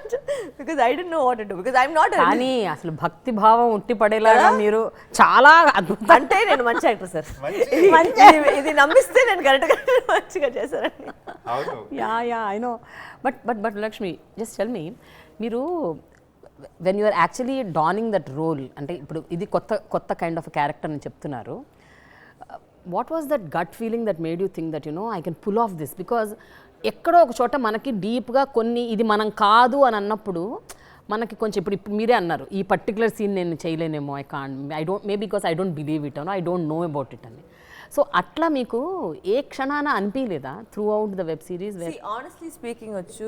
because I didn't know what to do because I'm not కానీ అసలు భక్తి భావం ఉట్టి పడేలాగా మీరు చాలా అద్భుతం. అంటే నేను మంచి యాక్టర్ సార్, ఇది నమ్మిస్తే నేను కరెక్ట్గా మంచిగా చేశానండి. Yeah I know. But Lakshmi, just tell me, మీరు when you are actually donning that role, అంటే ఇప్పుడు ఇది కొత్త కైండ్ ఆఫ్ క్యారెక్టర్ అని చెప్తున్నారు, what was that gut feeling that made you think that I can pull off this? Because ఎక్కడో ఒక చోట మనకి డీప్గా కొన్ని ఇది మనం కాదు అని అన్నప్పుడు మనకి కొంచెం ఇప్పుడు మీరే అన్నారు ఈ పర్టికులర్ సీన్ నేను చేయలేనేమో, I don't because I don't believe it, I don't know about it అని. సో అట్లా మీకు ఏ క్షణాన అనిపించలేదా through out the web series? Honestly speaking వచ్చు,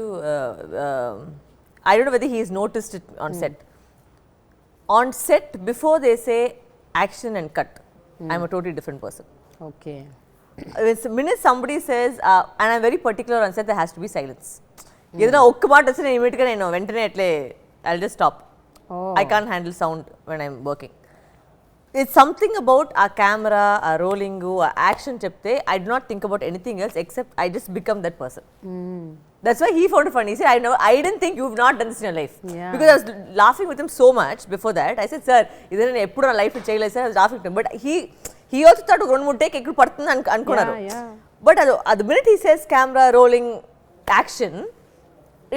I don't know whether he's noticed it on set. On set, before they say action and cut, I'm a totally different person. Okay. The minute somebody says, and I'm very particular on set, there has to be silence. ఏదైనా ఒక్క మాట వస్తే నేను ఇమీడియట్గా నేను వెంటనే అట్లే I'll just stop. I can't handle sound when I'm working. It's something about our camera, our rolling, our action chepte, I do not think about anything else except I just become that person. That's why he found it funny. He said, I didn't think you've not done this in your life. Yeah. Because I was laughing with him so much before that. I said, sir, idana eppudu na life cheyaled sir. I was laughing with him. But he also thought rendu moonu take ekkudu padtundi anukunaru. But at the minute he says camera, rolling, action,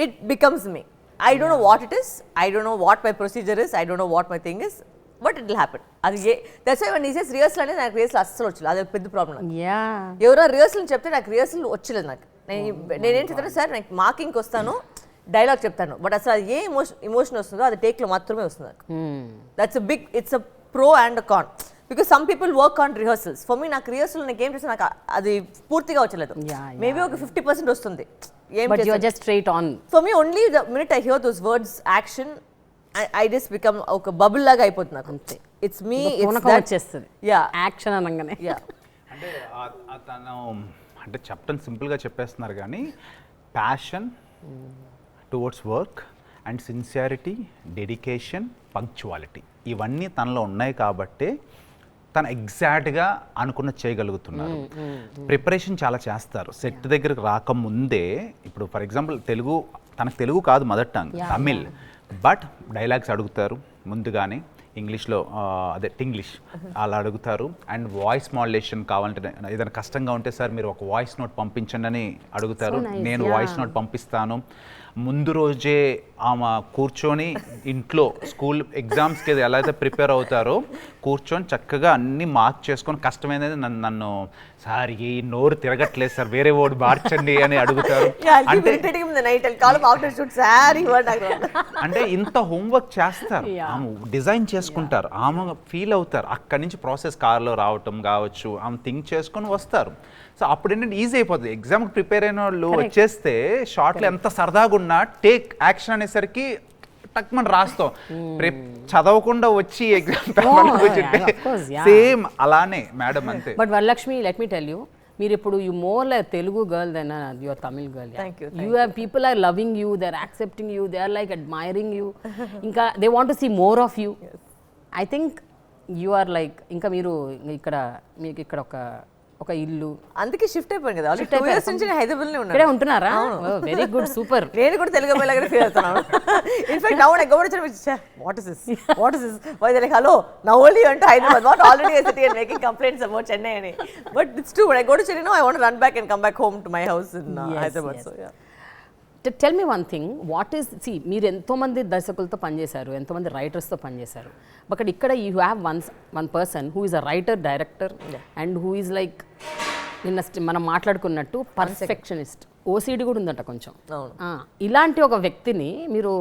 it becomes me. I don't know what it is. I don't know what my procedure is. I don't know what my thing is. But it will happen. That's why when he says rehearsal ane నాకు rehearsal అస్సలు వచ్చలేదు. అది పెద్ద problem నాకు. ఎవరో rehearsal చెప్తే నాకు rehearsal వచ్చలేదు. నాకు నేనేం చెప్తాను సార్, నాకు మార్కింగ్కి వస్తాను, డైలాగ్ చెప్తాను, బట్ అసలు అది ఏ ఇమోషన్ వస్తుందో అది టేక్లో మాత్రమే వస్తుంది నాకు. That's a big, it's a pro and a con, because some people work on rehearsals. For me నాకు రిహర్సల్ నాకు ఏం చేస్తాను, నాకు అది పూర్తిగా వచ్చలేదు. మేబీ ఒక 50% వస్తుంది. But you are just straight on. For me, only the minute I hear those words, action, I just become ఒక బబుల్ లాగా అయిపోతుంది నాకు. అంతే, ఇట్స్ మీ, ఇట్స్ దట్ వచ్చేస్తుంది. యా, యాక్షన్ అనగానే. యా, అంటే తను అంటే చెప్పడం సింపుల్గా చెప్పేస్తున్నారు కానీ passion towards work and sincerity, dedication, punctuality ఇవన్నీ తనలో ఉన్నాయి కాబట్టే తను ఎగ్జాక్ట్గా అనుకున్న చేయగలుగుతున్నారు. ప్రిపరేషన్ చాలా చేస్తారు సెట్ దగ్గరకు రాకముందే. ఇప్పుడు ఫర్ ఎగ్జాంపుల్ తనకు తెలుగు కాదు mother tongue, Tamil, but dialogues అడుగుతారు ముందుగానే ఇంగ్లీష్లో, అదే టింగ్లీష్ అలా అడుగుతారు. అండ్ వాయిస్ మాడ్యులేషన్ కావాలంటే ఏదైనా కష్టంగా ఉంటే సార్ మీరు ఒక వాయిస్ నోట్ పంపించండి అని అడుగుతారు. నేను వాయిస్ నోట్ పంపిస్తాను. ముందు రోజే ఆమె కూర్చొని ఇంట్లో స్కూల్ ఎగ్జామ్స్కి ఎలా అయితే ప్రిపేర్ అవుతారో కూర్చొని చక్కగా అన్ని మార్క్ చేసుకొని కష్టమైనది నన్ను సార్ ఈ నోరు తిరగట్లేదు సార్ వేరే ఓడి మార్చండి అని అడుగుతారు. అంటే ఇంత హోంవర్క్ చేస్తారు, ఆమె డిజైన్ చేసుకుంటారు, ఆమె ఫీల్ అవుతారు. అక్కడి నుంచి ప్రాసెస్ కార్లో రావటం కావచ్చు, ఆమె థింక్ చేసుకొని వస్తారు. సో అప్పుడు ఏంటంటే ఈజీ అయిపోతుంది. ఎగ్జామ్కి ప్రిపేర్ అయిన వాళ్ళు వచ్చేస్తే షార్ట్లో ఎంత సరదాగా ఉన్నా టేక్ యాక్షన్ అనేసరికి టక్ మనం రాస్తాం. చదవకుండా వచ్చి ఎగ్జామ్ సేమ్ అలానే మేడం అంతే. But Varalakshmi, let me tell you, మీరు ఇప్పుడు you more like Telugu girl then your Tamil girl. You have people are loving you, they are accepting you, they are like admiring you. ఇంకా they want to see more of you. I think you are like, ఇంకా మీరు మీకు ఇక్కడ ఒక ఇల్లు, అందుకే shift అయిపోయింది కదా. 2 years నుంచి హైదరాబాద్లో ఉన్నారు. ఇక్కడే ఉంటున్నారా? Very good, super. నేను కూడా తెలుగు అమ్మాయిలాగా ఫీల్ అవుతున్నాను. In fact now I go to what is this why they like hello now only you went to Hyderabad, not already a city and making complaints about Chennai ani. But it's true, when I go to Chennai now I want to run back and come back home to my house in Hyderabad. So yeah, tell me one thing, what is, మీరు ఎంతోమంది దర్శకులతో పనిచేశారు, ఎంతోమంది రైటర్స్తో పనిచేశారు, but ఇక్కడ you have one person who is a writer, director and who is like నిన్న మనం మాట్లాడుకున్నట్టు perfectionist, OCD కూడా ఉందంట కొంచెం. ఇలాంటి ఒక వ్యక్తిని మీరు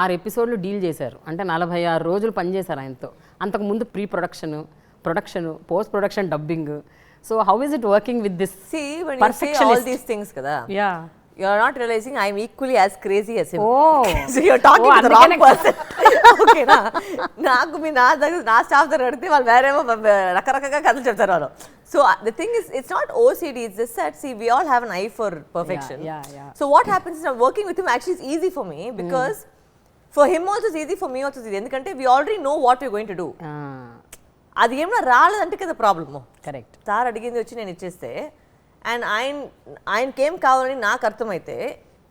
6 ఎపిసోడ్లు డీల్ చేశారు, అంటే 46 రోజులు పనిచేశారు ఆయనతో. అంతకుముందు production, post production, dubbing. So how is it working with this perfectionist? కదా, yeah, you are not realizing I am equally as crazy as him. So you are talking to the wrong person. Okay na, నాకు మీ నా staff దగ్గర అడిగితే వాళ్ళు వేరేమో రకరకాలుగా కథలు చెప్తారు వాళ్ళు. So the thing is, it's not OCD, it's just that, see, we all have an eye for perfection. Yeah. So what happens is, working with him actually is easy for me, because for him also it's easy, for me also it's easy, ఎందుకంటే we already know what we're going to do. అది ఏమన్నా రాలేదంటే కదా problem. Correct. Sir అడిగింది వచ్చి నేను ఇచ్చేస్తే and ఆయనకేం కావాలని నాకు అర్థమైతే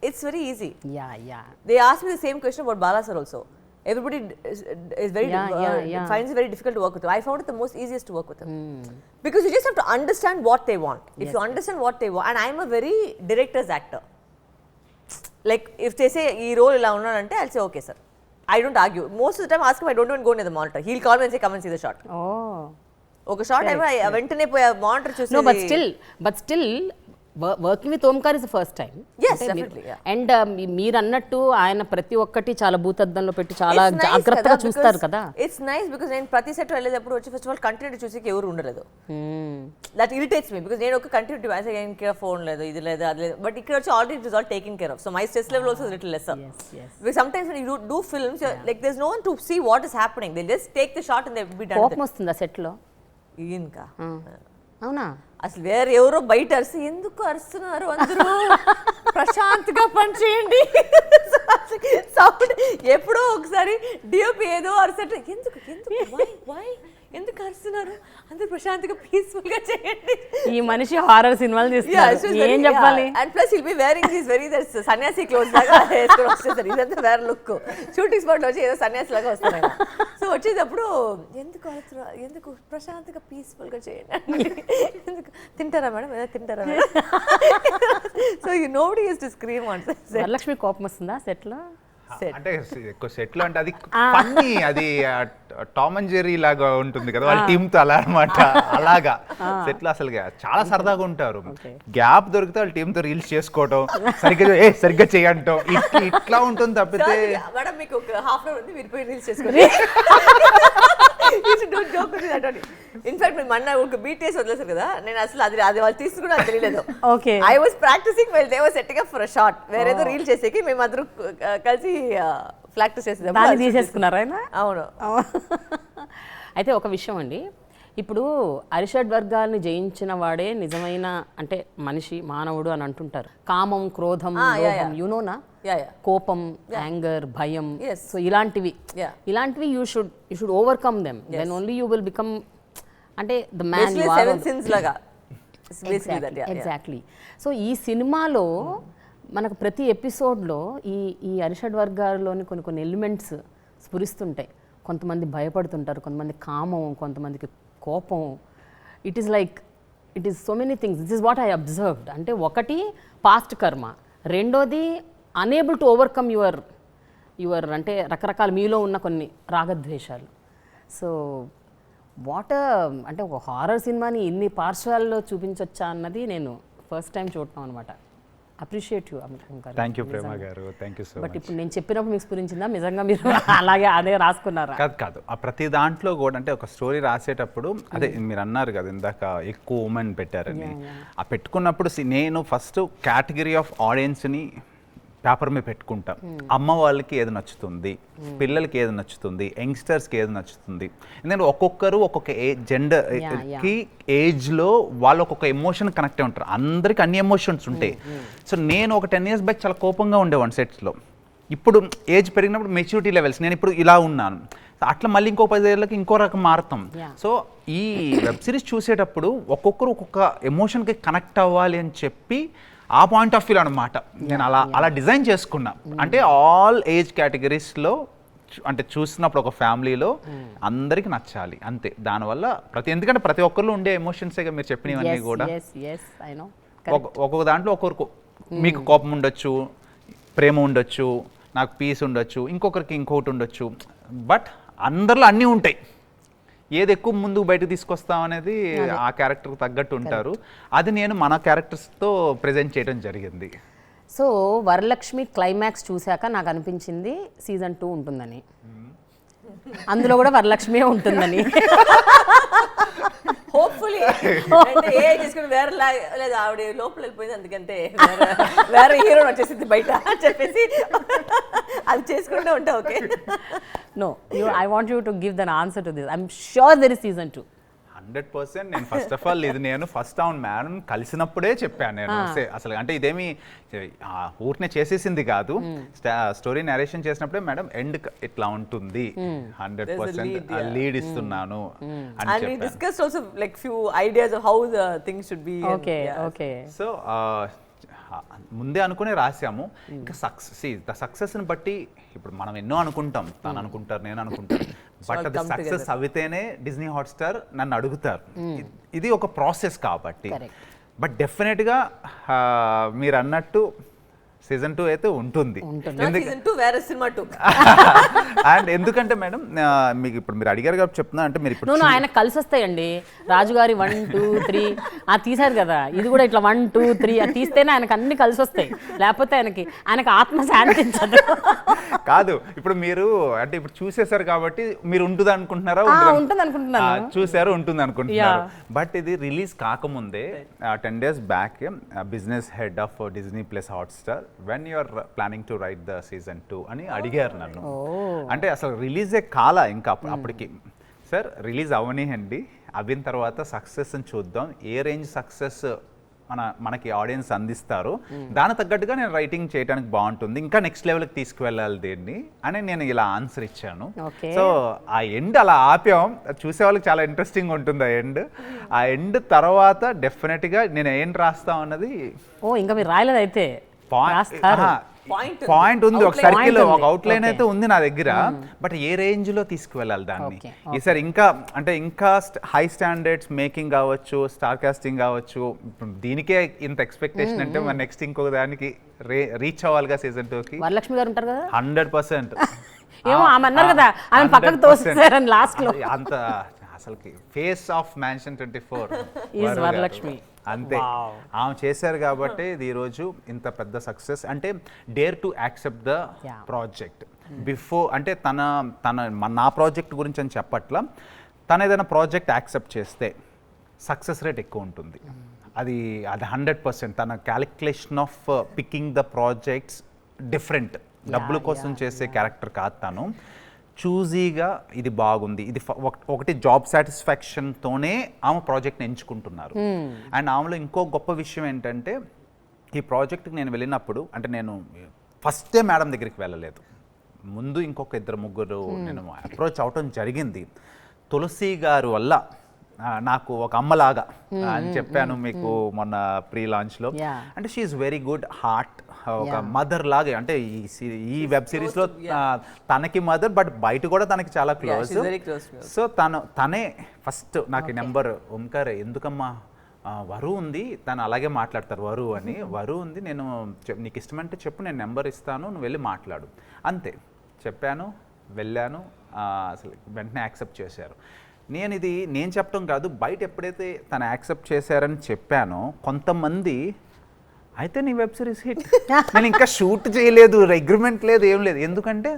it's very easy. Yeah they ask me the same question about Bala sir also. Everybody is very finds it very difficult to work with him. I found it the most easiest to work with him. Because you just have to understand what they want. If you understand what they want, and I'm a very director's actor. Like if they say ee role ila unnadante, I'll say okay sir. I don't argue. Most of the time ask him, I don't even go near the monitor. He'll call me and say come and see the shot. Okay shot I ventane poya monitor chuse. No, but still working with Omkar is the first time. And మీరు అన్నట్టు ఆయన ప్రతి ఒక్కటి చాలా భూతద్దంలో పెట్టి చాలా జాగ్రత్తగా చూస్తారు కదా. ఇట్స్ నైస్ బికాజ్ నేను ప్రతి సెట్ వెళ్ళేటప్పుడు వచ్చి ఫస్ట్ ఆఫ్ ఆల్ కంటిన్యూటీ చూసి ఎవరు ఉండలేదు. దట్ ఇరిటేట్స్ మీ బికాజ్ నేను ఒక కంటిన్యూటీ ఫోన్ లేదు ఇది లేదు అది లేదు. బట్ ఇక్కడ వచ్చి already it is all taking care of. So my stress level also little lesser. Because sometimes when you do films like there's no one to see what is happening. They just take the shot and they be done. కోపం వస్తుందా set లో? ఇంకా అవునా? అసలు వేరే ఎవరో బయట అరిసి ఎందుకు అరుస్తున్నారు అందరూ ప్రశాంత్గా పని చేయండి. సౌండ్ ఎప్పుడో ఒకసారి డిఓపి ఏదో అరిసట ఎందుకు ఎందుకు అరుస్తున్నారు అందరూ ప్రశాంత్గా పీస్ఫుల్గా చేయండి. ఈ మనిషి హారర్ సినిమాలు తీస్తున్నారు ఏం చెప్పాలి. And plus will be wearing this very that's సన్యాసి క్లోజ్ లాగా వేసుకొని వచ్చేసారు. ఇదంతా వేరే లుక్. షూటింగ్ స్పాట్లో వచ్చి ఏదో సన్యాసి లాగా వస్తారు. సో వచ్చేటప్పుడు ఎందుకు అరుస్తున్నారు ఎందుకు ప్రశాంత్గా పీస్ఫుల్గా చేయండి. ఎందుకు తింటారా మేడం ఏదో తింటారా madam. So you nobody use to scream on set. Varalakshmi కోపం వస్తుందా సెట్లో? అంటే ఎక్కువ సెట్లో అంటే అది ఫన్నీ, అది టామ్ అండ్ జెర్రీ లాగా ఉంటుంది కదా వాళ్ళ టీమ్ తో అలా అనమాట. అలాగా సెట్లో అసలు చాలా సరదాగా ఉంటారు. గ్యాప్ దొరికితే వాళ్ళ టీమ్ తో రీల్స్ చేసుకోవటం, సరిగ్గా చేయంటాం ఇట్లా ఉంటుంది తప్పితే. మేడం మీకు ఒక హాఫ్ అవర్ ఉంది మీరు పోయి రీల్స్ చేసుకోండి. ఇన్ఫాక్ట్ మేము మొన్న ఒక బీటీఎస్ వదిలేసారు కదా, నేను అసలు అది వాళ్ళు తీసుకుని నాకు తెలియలేదు. I was practicing well they was setting up for a shot. వేరేదో రీల్ చేసేకి మేము అందరూ కలిసి ప్రాక్టీస్ చేసేదాం. తీసేసుకున్నారా? అవును. అయితే ఒక విషయం అండి, ఇప్పుడు అరిషడ్ వర్గాల్ని జయించిన వాడే నిజమైన అంటే మనిషి మానవుడు అని అంటుంటారు. కామం, క్రోధం, యునోనా, కోపం, యాంగర్, భయం, సో ఇలాంటివి you should overcome them. Then only you will become అంటే the man you are. Exactly. So ఈ సినిమాలో మనకు ప్రతి ఎపిసోడ్లో ఈ అరిషడ్ వర్గాల్లోని కొన్ని ఎలిమెంట్స్ స్ఫురిస్తుంటాయి. కొంతమంది భయపడుతుంటారు, కొంతమంది కామం, కొంతమందికి కోపం. It is so many things. This is what I observed. అంటే ఒకటి పాస్ట్ కర్మ, రెండోది అనేబుల్ టు ఓవర్కమ్ యువర్ అంటే రకరకాల మీలో ఉన్న కొన్ని రాగద్వేషాలు. సో అంటే ఒక హారర్ సినిమాని ఇన్ని పార్శ్వాల్లో చూపించొచ్చా అన్నది నేను ఫస్ట్ టైం చూడటం అనమాట. Appreciate you Omkar. Thank you Prema garu, thank you so much. But ఇప్పుడు నేను చెప్పినప్పుడు మీకు స్ఫురించిందా నిజంగా మీరు అలాగే అదే రాసుకున్నారా? కాదు ఆ ప్రతి దాంట్లో కూడా అంటే ఒక స్టోరీ రాసేటప్పుడు అదే మీరు అన్నారు కదా ఇందాక ఎక్కువ ఉమెన్ పెట్టారని, ఆ పెట్టుకున్నప్పుడు నేను ఫస్ట్ కేటగిరీ ఆఫ్ ఆడియన్స్ని పేపర్ మీద పెట్టుకుంటాం. అమ్మ వాళ్ళకి ఏది నచ్చుతుంది, పిల్లలకి ఏది నచ్చుతుంది, యంగ్స్టర్స్కి ఏది నచ్చుతుంది. ఎందుకంటే ఒక్కొక్కరు ఒక్కొక్క జెండర్కి ఏజ్లో వాళ్ళు ఒక్కొక్క ఎమోషన్ కనెక్ట్ అయి ఉంటారు. అందరికి అన్ని ఎమోషన్స్ ఉంటాయి. సో నేను ఒక 10 years బ్యాక్ చాలా కోపంగా ఉండేవాడిని సెట్స్లో. ఇప్పుడు ఏజ్ పెరిగినప్పుడు మెచ్యూరిటీ లెవెల్స్ నేను ఇప్పుడు ఇలా ఉన్నాను. అట్లా మళ్ళీ ఇంకో 10 ఏళ్ళకి ఇంకో రకం మారుతాం. సో ఈ వెబ్ సిరీస్ చూసేటప్పుడు ఒక్కొక్కరు ఒక్కొక్క ఎమోషన్కి కనెక్ట్ అవ్వాలి అని చెప్పి ఆ పాయింట్ ఆఫ్ వ్యూ అనమాట నేను అలా డిజైన్ చేసుకున్నా. అంటే ఆల్ ఏజ్ కేటగిరీస్లో అంటే చూసినప్పుడు ఒక ఫ్యామిలీలో అందరికి నచ్చాలి అంతే. దానివల్ల ఎందుకంటే ప్రతి ఒక్కరిలో ఉండే ఎమోషన్సేగా మీరు చెప్పినవన్నీ కూడా. ఒక్కొక్క దాంట్లో ఒక్కొక్కరు మీకు కోపం ఉండొచ్చు, ప్రేమ ఉండొచ్చు, నాకు పీస్ ఉండొచ్చు, ఇంకొకరికి ఇంకొకటి ఉండొచ్చు. బట్ అందరిలో అన్నీ ఉంటాయి. ఏది ఎక్కువ ముందుకు బయటకు తీసుకొస్తాం అనేది ఆ క్యారెక్టర్కి తగ్గట్టు ఉంటారు. అది నేను మన క్యారెక్టర్స్తో ప్రజెంట్ చేయడం జరిగింది. సో వరలక్ష్మి క్లైమాక్స్ చూశాక నాకు అనిపించింది సీజన్ 2 ఉంటుందని. అందులో కూడా వరలక్ష్మి ఉంటుందని. హోప్ఫుల్లీ ఏ చేసుకుని వేరే లేదు ఆవిడ లోపల వెళ్ళిపోయింది, అందుకంటే వేరే హీరో వచ్చేసింది బయట చెప్పేసి అది చేసుకుంటూ ఉంటా. Okay, no, I want you to give the answer to this. I'm sure there is season 2. 100% నేను ఫస్ట్ ఆఫ్ ఆల్ ఇది నేను ఫస్ట్ అవును మేడం కలిసినప్పుడే చెప్పాను నేను అసలు అంటే ఇదేమి ఊరినే చేసేసింది కాదు, స్టోరీ నరేషన్ చేసినప్పుడే మేడం ఎండ్ ఇట్లా ఉంటుంది 100% లీడ్ ఇస్తున్నాను అని discuss also like few ideas of how the things should be. Okay okay. So ముందే అనుకునే రాసాము. ఇంకా సక్సెస్ని బట్టి ఇప్పుడు మనం ఎన్నో అనుకుంటాం, తను అనుకుంటారు, నేను అనుకుంటాను, బట్ అది సక్సెస్ అవితేనే డిజ్నీ హాట్స్టార్ నన్ను అడుగుతారు. ఇది ఒక ప్రాసెస్ కాబట్టి. బట్ డెఫినెట్గా మీరు అన్నట్టు సీజన్ 2 అయితే ఉంటుంది. అండ్ ఎందుకంటే మేడం మీకు ఇప్పుడు మీరు అడిగారు కాబట్టి చెప్తున్నా, అంటే మీరు ఇప్పుడు ఆయన కలిసి వస్తాయండి. రాజుగారి 1, 2, 3 తీశారు కదా, ఇది కూడా ఇట్లా 1, 2, 3 తీస్తేనే ఆయనకు అన్ని కలిసి వస్తాయి, లేకపోతే ఆయనకు ఆత్మ శాంతించదు. కాదు ఇప్పుడు మీరు అంటే ఇప్పుడు చూసేశారు కాబట్టి మీరు ఉంటుంది అనుకుంటున్నారా? ఉంటుంది అనుకుంటున్నాను. చూసారు ఉంటుంది అనుకుంటున్నారు. బట్ ఇది రిలీజ్ కాకముందే 10 days back business head of Disney plus Hotstar when you are planning to write the season 2 అని అడిగారు నన్ను. అంటే అసలు రిలీజే కాలా ఇంకా అప్పటికి. సార్ రిలీజ్ అవనివ్వండి, అవిన తర్వాత సక్సెస్ని చూద్దాం, ఏ రేంజ్ సక్సెస్ మనకి ఆడియన్స్ అందిస్తారు, దాని తగ్గట్టుగా నేను రైటింగ్ చేయడానికి బాగుంటుంది, ఇంకా నెక్స్ట్ లెవెల్కి తీసుకువెళ్ళాలి దీన్ని అని నేను ఇలా ఆన్సర్ ఇచ్చాను. సో ఆ ఎండ్ అలా ఆపాం, చూసే వాళ్ళకి చాలా ఇంట్రెస్టింగ్ ఉంటుంది ఆ ఎండ్. ఆ ఎండ్ తర్వాత డెఫినెట్గా నేను ఏం రాస్తా ఉన్నది ఇంకా మీరు రాయలేదు అయితే పాయింట్ ఉంది, ఒక సర్కిల్, ఒక అవుట్లైన్ అయితే ఉంది నా దగ్గర. బట్ ఏ రేంజ్ లో తీసుకువెళ్ళాలి దాన్ని ఈసారి ఇంకా అంటే ఇంకా హై స్టాండర్డ్స్ మేకింగ్ కావచ్చు, స్టార్ కాస్టింగ్ కావచ్చు, దీనికే ఇంత ఎక్స్పెక్టేషన్ అంటే మరి నెక్స్ట్ ఇంకొక దానికి రీచ్ అవ్వాలిగా సీజన్ 2కి. వరలక్ష్మి గారు ఉంటారు కదా 100%. ఏమో ఆమె అన్నారు కదా, ఆమె పక్కకు తోసేసారని లాస్ట్ లో. అంత అసలుకి ఫేస్ ఆఫ్ మ్యాన్షన్ 24 వరలక్ష్మి అంతే ఆమె చేశారు కాబట్టి ఇది ఈరోజు ఇంత పెద్ద సక్సెస్. అంటే dare to accept the project before, అంటే నా ప్రాజెక్ట్ గురించి అని చెప్పట్లా, తను ఏదైనా ప్రాజెక్ట్ యాక్సెప్ట్ చేస్తే సక్సెస్ రేట్ ఎక్కువ ఉంటుంది. అది 100%. తన calculation of picking the projects different. డబ్బుల కోసం చేసే క్యారెక్టర్ కాదు తను. చూజీగా ఇది బాగుంది, ఇది ఒకటి జాబ్ సాటిస్ఫాక్షన్తోనే ఆమె ప్రాజెక్ట్ని ఎంచుకుంటున్నారు. అండ్ ఆమెలో ఇంకో గొప్ప విషయం ఏంటంటే, ఈ ప్రాజెక్ట్కి నేను వెళ్ళినప్పుడు అంటే నేను ఫస్టే మేడం దగ్గరికి వెళ్ళలేదు, ముందు ఇంకొక 2-3 నేను అప్రోచ్ అవటం జరిగింది. తులసి గారు వల్ల నాకు ఒక అమ్మలాగా అని చెప్పాను మీకు మొన్న ప్రీ లాంచ్లో. అంటే she is very good heart, ఒక మదర్ లాగే. అంటే ఈ వెబ్ సిరీస్లో తనకి మదర్, బట్ బయట కూడా తనకి చాలా క్లోజ్. సో తనే ఫస్ట్ నాకు నెంబర్, ఓంకార్ ఎందుకమ్మా వరు ఉంది, తను అలాగే మాట్లాడతారు వరు అని, వరు ఉంది, నేను నీకు ఇష్టమంటే చెప్పు, నేను నెంబర్ ఇస్తాను, నువ్వు వెళ్ళి మాట్లాడు, అంతే చెప్పాను. వెళ్ళాను, అసలు వెంటనే యాక్సెప్ట్ చేశారు. నేను చెప్పడం కాదు, బయట ఎప్పుడైతే తను యాక్సెప్ట్ చేశారని చెప్పానో కొంతమంది అయితే నీ వెబ్ సిరీస్ హిట్, నేను ఇంకా షూట్ చేయలేదు, అగ్రిమెంట్ లేదు, ఏం లేదు, ఎందుకంటే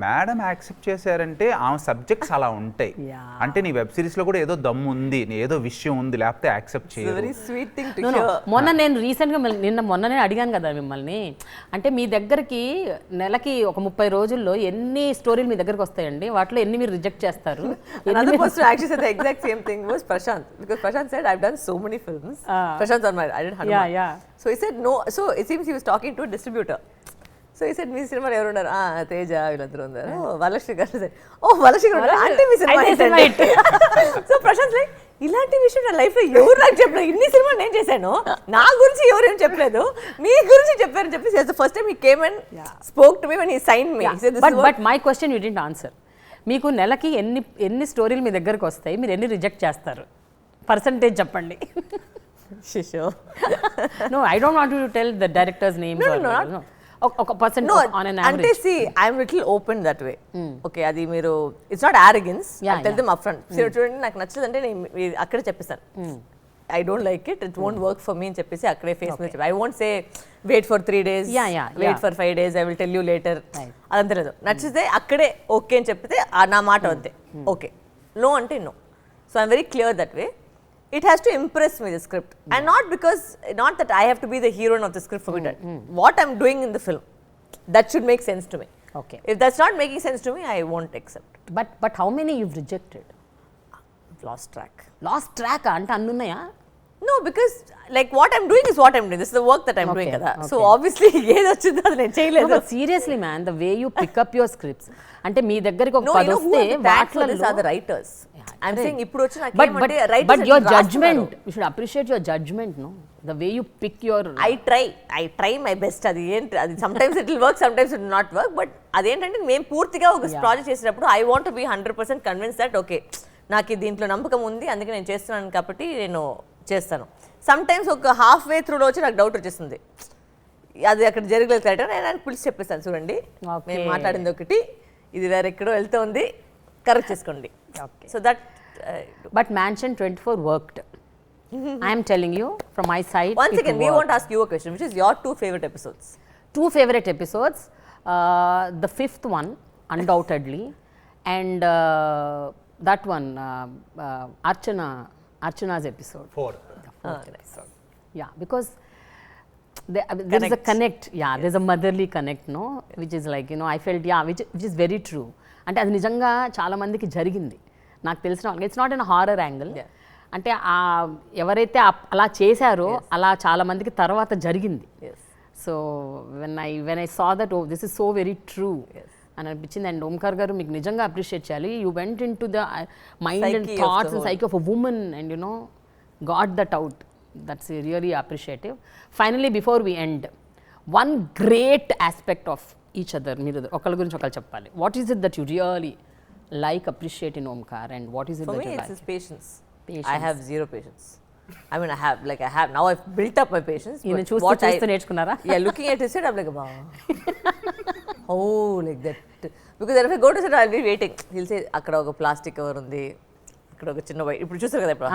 మేడం యాక్సెప్ట్ చేశారంటే ఆమె సబ్జెక్ట్స్ అలా ఉంటాయి. అంటే నీ వెబ్ సిరీస్ లో కూడా ఏదో దమ్ము ఉంది, ఏదో విషయం ఉంది, లేకపోతే యాక్సెప్ట్ చేయరు. మొన్న నేను రీసెంట్ గా మొన్ననే అడిగాను కదా మిమ్మల్ని, అంటే మీ దగ్గరికి నెలకి ఒక 30 రోజుల్లో ఎన్ని స్టోరీలు మీ దగ్గరకు వస్తాయండి, వాటిలో ఎన్ని మీరు రిజెక్ట్ చేస్తారు? Exact same thing was Prashant, because Prashant said I've done so many films. Prashant's on my, I did Hanuman. So he said no, so it seems he was talking to a distributor. So ఈ set మీ సినిమాలో ఎవరు ఉన్నారు? తేజ వీళ్ళందరూ ఉన్నారు. వరలక్ష్మి గారు, వరలక్ష్మి గారు అంటే మీ cinema. So Prashanth like ఇలాంటి విషయం నా లైఫ్లో ఎవరు నాకు చెప్పలేదు, ఇన్ని సినిమాలు నేను చేశాను, నా గురించి ఎవరేం చెప్పలేదు, మీ గురించి చెప్పారని చెప్పి first time he came and spoke to me when he sign me. But my question you didn't answer. మీకు నెలకి ఎన్ని స్టోరీలు మీ దగ్గరకు వస్తాయి, మీరు ఎన్ని రిజెక్ట్ చేస్తారు, పర్సంటేజ్ చెప్పండి. No, I don't want you to tell the director's names. No. ఒక పర్సెంట్ ఆన్ ఎన్ యావరేజ్. అంటే see I am little open that way. Okay, అది మీరు it's not arrogance, I tell them up front. చూడండి నాకు నచ్చదంటే నేను అక్కడే చెప్పేస్తాను, I don't like it, it won't work for me అని చెప్పేసి అక్కడే ఫేస్ మీద చెప్పి, I won't say wait for 3 days, wait for 5 days, I will tell you later, అదంతా లేదు. నచ్చితే అక్కడే ఓకే అని చెప్పితే నా మాట అంతే, ఓకే. నో అంటే no. So I'm very clear that way. It has to impress me, the script, and not that I have to be the heroine of the script for me. What I'm doing in the film, that should make sense to me. Okay. If that's not making sense to me, I won't accept. But how many you've rejected? Last track. Last track అంటే అన్నున్నాయా? No, because like what I'm doing is what I'm doing. This is the work that I'm doing కదా. So obviously ఏది వచ్చిందో అది నేను చేయలేదు. Seriously man, the way you pick up your scripts, అంటే మీ దగ్గరికి ఒక No, 10 you know who వస్తే are the tags for this వాటిలో are the writers. I'm saying ఇప్పుడు వచ్చిన but writers your judgment, you should appreciate your judgment, no, the way you pick your I try my best. అది ఏంటి అది sometimes it will work, sometimes it will not work, but అదేంటంటే మేము పూర్తిగా ఒక project చేసేటప్పుడు I want to be 100% convinced that okay నాకు దీంట్లో నమ్మకం ఉంది, అందుకే నేను చేస్తున్నాను కాబట్టి నేను చేస్తాను. సమ్టైమ్స్ ఒక హాఫ్ వే త్రూలో వచ్చి నాకు డౌట్ వచ్చేస్తుంది, అది అక్కడ జరగలేదు కరెక్ట్, నేను పిలిచి చెప్పేస్తాను చూడండి మేము మాట్లాడింది ఒకటి, ఇది వేరే ఎక్కడో వెళ్తుంది, కరెక్ట్ చేసుకోండి. So that but Mansion 24 worked. I am telling you from my side. Once again, we want to ask you a question, which is your 2 favorite episodes? 2 favorite episodes, the 5th one undoubtedly, and that one Archana's episode. 4th. Episode. Yeah, because there is a connect. Yeah, yes. There's a motherly connect, no, which is like, you know, I felt, yeah, which is very true. అంటే అది నిజంగా చాలా మందికి జరిగింది నాకు తెలిసిన వాళ్ళకి. It's not in horror angle, అంటే ఎవరైతే అలా చేశారో అలా చాలా మందికి తర్వాత జరిగింది. So when I saw that, oh this is so very true అని అనిపించింది. అండ్ ఓంకార్ గారు మీకు నిజంగా అప్రిషియేట్ చేయాలి. You went into the mind and thoughts and psyche of a woman and you know got that out. That's really appreciative. Finally before we end, one great aspect of each other, మీరు ఒకళ్ళ గురించి ఒకళ్ళు చెప్పాలి. What is it that you really like, appreciate in Ohmkar, and what is it for that me, you it's like? his patience. I have zero patience. I mean, I have now, I've built up my patience. You చూస్తూ నేర్చుకున్నారా? Yeah, looking at his set, I'm like, wow. Oh, like that. Because if I go to set, I'll be waiting. He'll say, అక్కడ ఒక plastic cover ఉంది, అక్కడ ఒక చిన్న white, ఇప్పుడు చూసారు కదా, ఇప్పుడు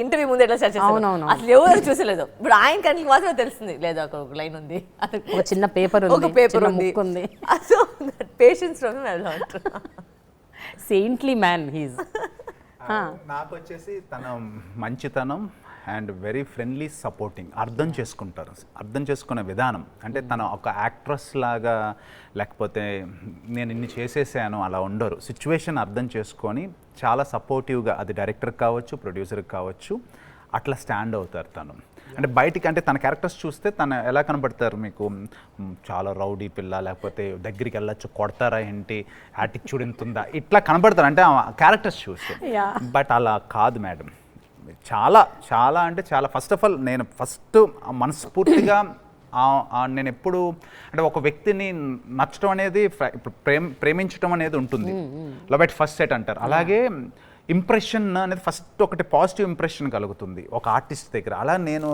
ఇంటర్వ్యూ ముందు ఎట్లా స్టార్ట్ చేస్తాను అసలు ఎవరు చూసలేదు, ఇప్పుడు ఆయన కంటికి మాత్రమే తెలుస్తుంది, లేదా అక్కడ ఒక లైన్ ఉంది, ఒక చిన్న పేపర్ ఉంది, ఒక పేపర్ ఉంది. So that patience from him I learned. Saintly man he's. నాకు వచ్చేసి తన మంచితనం అండ్ వెరీ ఫ్రెండ్లీ, సపోర్టింగ్, అర్థం చేసుకుంటారు, అర్థం చేసుకునే విధానం. అంటే తను ఒక యాక్ట్రెస్ లాగా లేకపోతే నేను ఇన్ని చేసేసాను అలా ఉండరు. సిచ్యువేషన్ అర్థం చేసుకొని చాలా సపోర్టివ్గా, అది డైరెక్టర్ కావచ్చు, ప్రొడ్యూసర్ కావచ్చు, అట్లా స్టాండ్ అవుతారు తను. అంటే బయటికి, అంటే తన క్యారెక్టర్స్ చూస్తే తను ఎలా కనబడతారు మీకు, చాలా రౌడీ పిల్ల, లేకపోతే దగ్గరికి వెళ్ళొచ్చు, కొడతారా ఏంటి, యాటిట్యూడ్ ఎంత ఉందా, ఇట్లా కనబడతారు అంటే క్యారెక్టర్స్ చూస్తే. బట్ అలా కాదు మేడం, చాలా చాలా అంటే చాలా. ఫస్ట్ ఆఫ్ ఆల్ నేను ఫస్ట్ మనస్ఫూర్తిగా నేను ఎప్పుడు, అంటే ఒక వ్యక్తిని నచ్చడం అనేది, ప్రేమించడం అనేది ఉంటుంది, లవ్ ఎట్ ఫస్ట్ సైట్ అంటారు. అలాగే ఇంప్రెషన్ అనేది ఫస్ట్ ఒకటి పాజిటివ్ ఇంప్రెషన్ కలుగుతుంది ఒక ఆర్టిస్ట్ దగ్గర. అలా నేను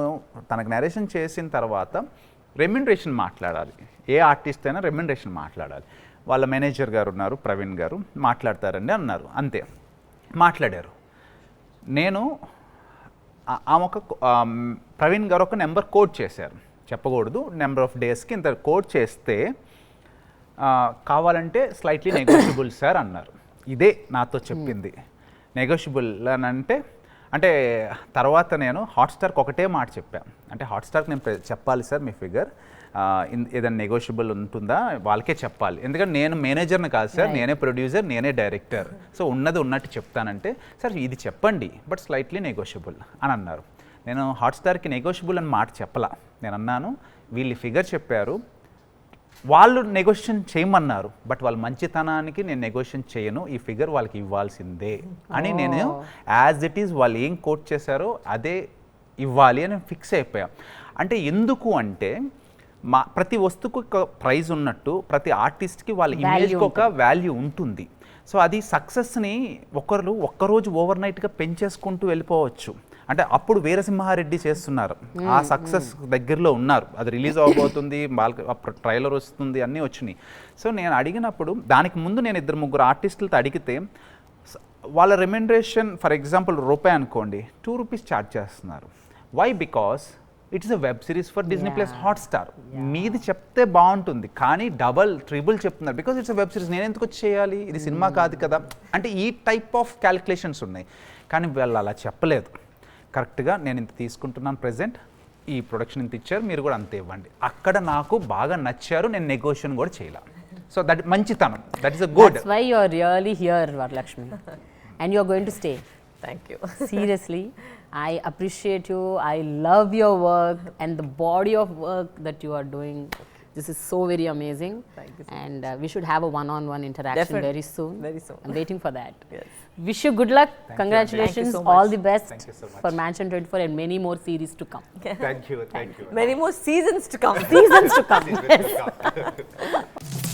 తనకు నరేషన్ చేసిన తర్వాత రెమ్యునరేషన్ మాట్లాడాలి, ఏ ఆర్టిస్ట్ అయినా రెమ్యునరేషన్ మాట్లాడాలి. వాళ్ళ మేనేజర్ గారు ఉన్నారు, ప్రవీణ్ గారు, మాట్లాడతారండి అన్నారు. అంతే, మాట్లాడారు. నేను ఆమె ఒక ప్రవీణ్ గారు ఒక నెంబర్ కోడ్ చేశారు, చెప్పకూడదు, నెంబర్ ఆఫ్ డేస్కి ఇంత కోడ్ చేస్తే కావాలంటే స్లైట్లీ నెగోషియబుల్ సార్ అన్నారు. ఇదే నాతో చెప్పింది, నెగోషియబుల్ అని. అంటే తర్వాత నేను హాట్స్టార్కి ఒకటే మాట చెప్పాను, అంటే హాట్స్టార్కి నేను చెప్పాలి సార్ మీ ఫిగర్ ఏదైనా నెగోషియబుల్ ఉంటుందా, వాళ్ళకే చెప్పాలి, ఎందుకంటే నేను మేనేజర్ని కాదు సార్, నేనే ప్రొడ్యూసర్, నేనే డైరెక్టర్, సో ఉన్నది ఉన్నట్టు చెప్తానంటే, సార్ ఇది చెప్పండి బట్ స్లైట్లీ నెగోషియబుల్ అని అన్నారు. నేను హాట్స్టార్కి నెగోషియబుల్ అని మాట చెప్పలా, నేను అన్నాను వీళ్ళు ఫిగర్ చెప్పారు, వాళ్ళు నెగోషియేషన్ చేయమన్నారు, బట్ వాళ్ళ మంచితనానికి నేను నెగోషియేషన్ చేయను, ఈ ఫిగర్ వాళ్ళకి ఇవ్వాల్సిందే అని నేను యాజ్ ఇట్ ఈజ్ వాళ్ళు ఏం కోట్ చేశారో అదే ఇవ్వాలి అని ఫిక్స్ అయిపోయాం. అంటే ఎందుకు అంటే ప్రతి వస్తువుకు ఒక ప్రైజ్ ఉన్నట్టు ప్రతి ఆర్టిస్ట్కి వాళ్ళ ఇమేజ్కి ఒక వాల్యూ ఉంటుంది. సో అది సక్సెస్ని ఒక్కరోజు ఓవర్ నైట్గా పెంచేసుకుంటూ వెళ్ళిపోవచ్చు. అంటే అప్పుడు వీరసింహారెడ్డి చేస్తున్నారు, ఆ సక్సెస్ దగ్గరలో ఉన్నారు, అది రిలీజ్ అవబోతుంది, ట్రైలర్ వస్తుంది, అన్నీ వచ్చినాయి. సో నేను అడిగినప్పుడు దానికి ముందు నేను 2-3 ఆర్టిస్టులతో అడిగితే వాళ్ళ రెమ్యునరేషన్ ఫర్ ఎగ్జాంపుల్ రూపాయి అనుకోండి, 2 రూపీస్ ఛార్జ్ చేస్తున్నారు. Why? Because it is a web series for Disney plus Hotstar. మీది చెప్తే బాగుంటుంది కానీ డబల్ ట్రిబుల్ చెప్తున్నారు, because it's a web series, నేను ఎందుకు చేయాలి, ఇది సినిమా కాదు కదా. అంటే ఈ టైప్ ఆఫ్ క్యాలిక్యులేషన్స్ ఉన్నాయి, కానీ వాళ్ళు అలా చెప్పలేదు. కరెక్ట్గా నేను ఇంత తీసుకుంటున్నాను ప్రెజెంట్, ఈ ప్రొడక్షన్ ఇంత ఇచ్చారు, మీరు కూడా అంతే ఇవ్వండి. అక్కడ నాకు బాగా నచ్చారు, నేను నెగోషియేషన్ కూడా చేయలే. సో దట్ మంచితనం, that is a good. That's why you are really here, Varalaxmi, and you are going to stay. Thank you. Seriously, I appreciate you. I love your work and the body of work that you are doing. This is so very amazing. Thank you so And we should have a one-on-one interaction Definitely. very soon. Very soon. I'm waiting for that. Yes. Wish you good luck. Congratulations. Thank you so All much. the best Thank you so much. for Mansion 24 and many more series to come. Thank you. Many more seasons to come. Seasons to come. Seasons to come.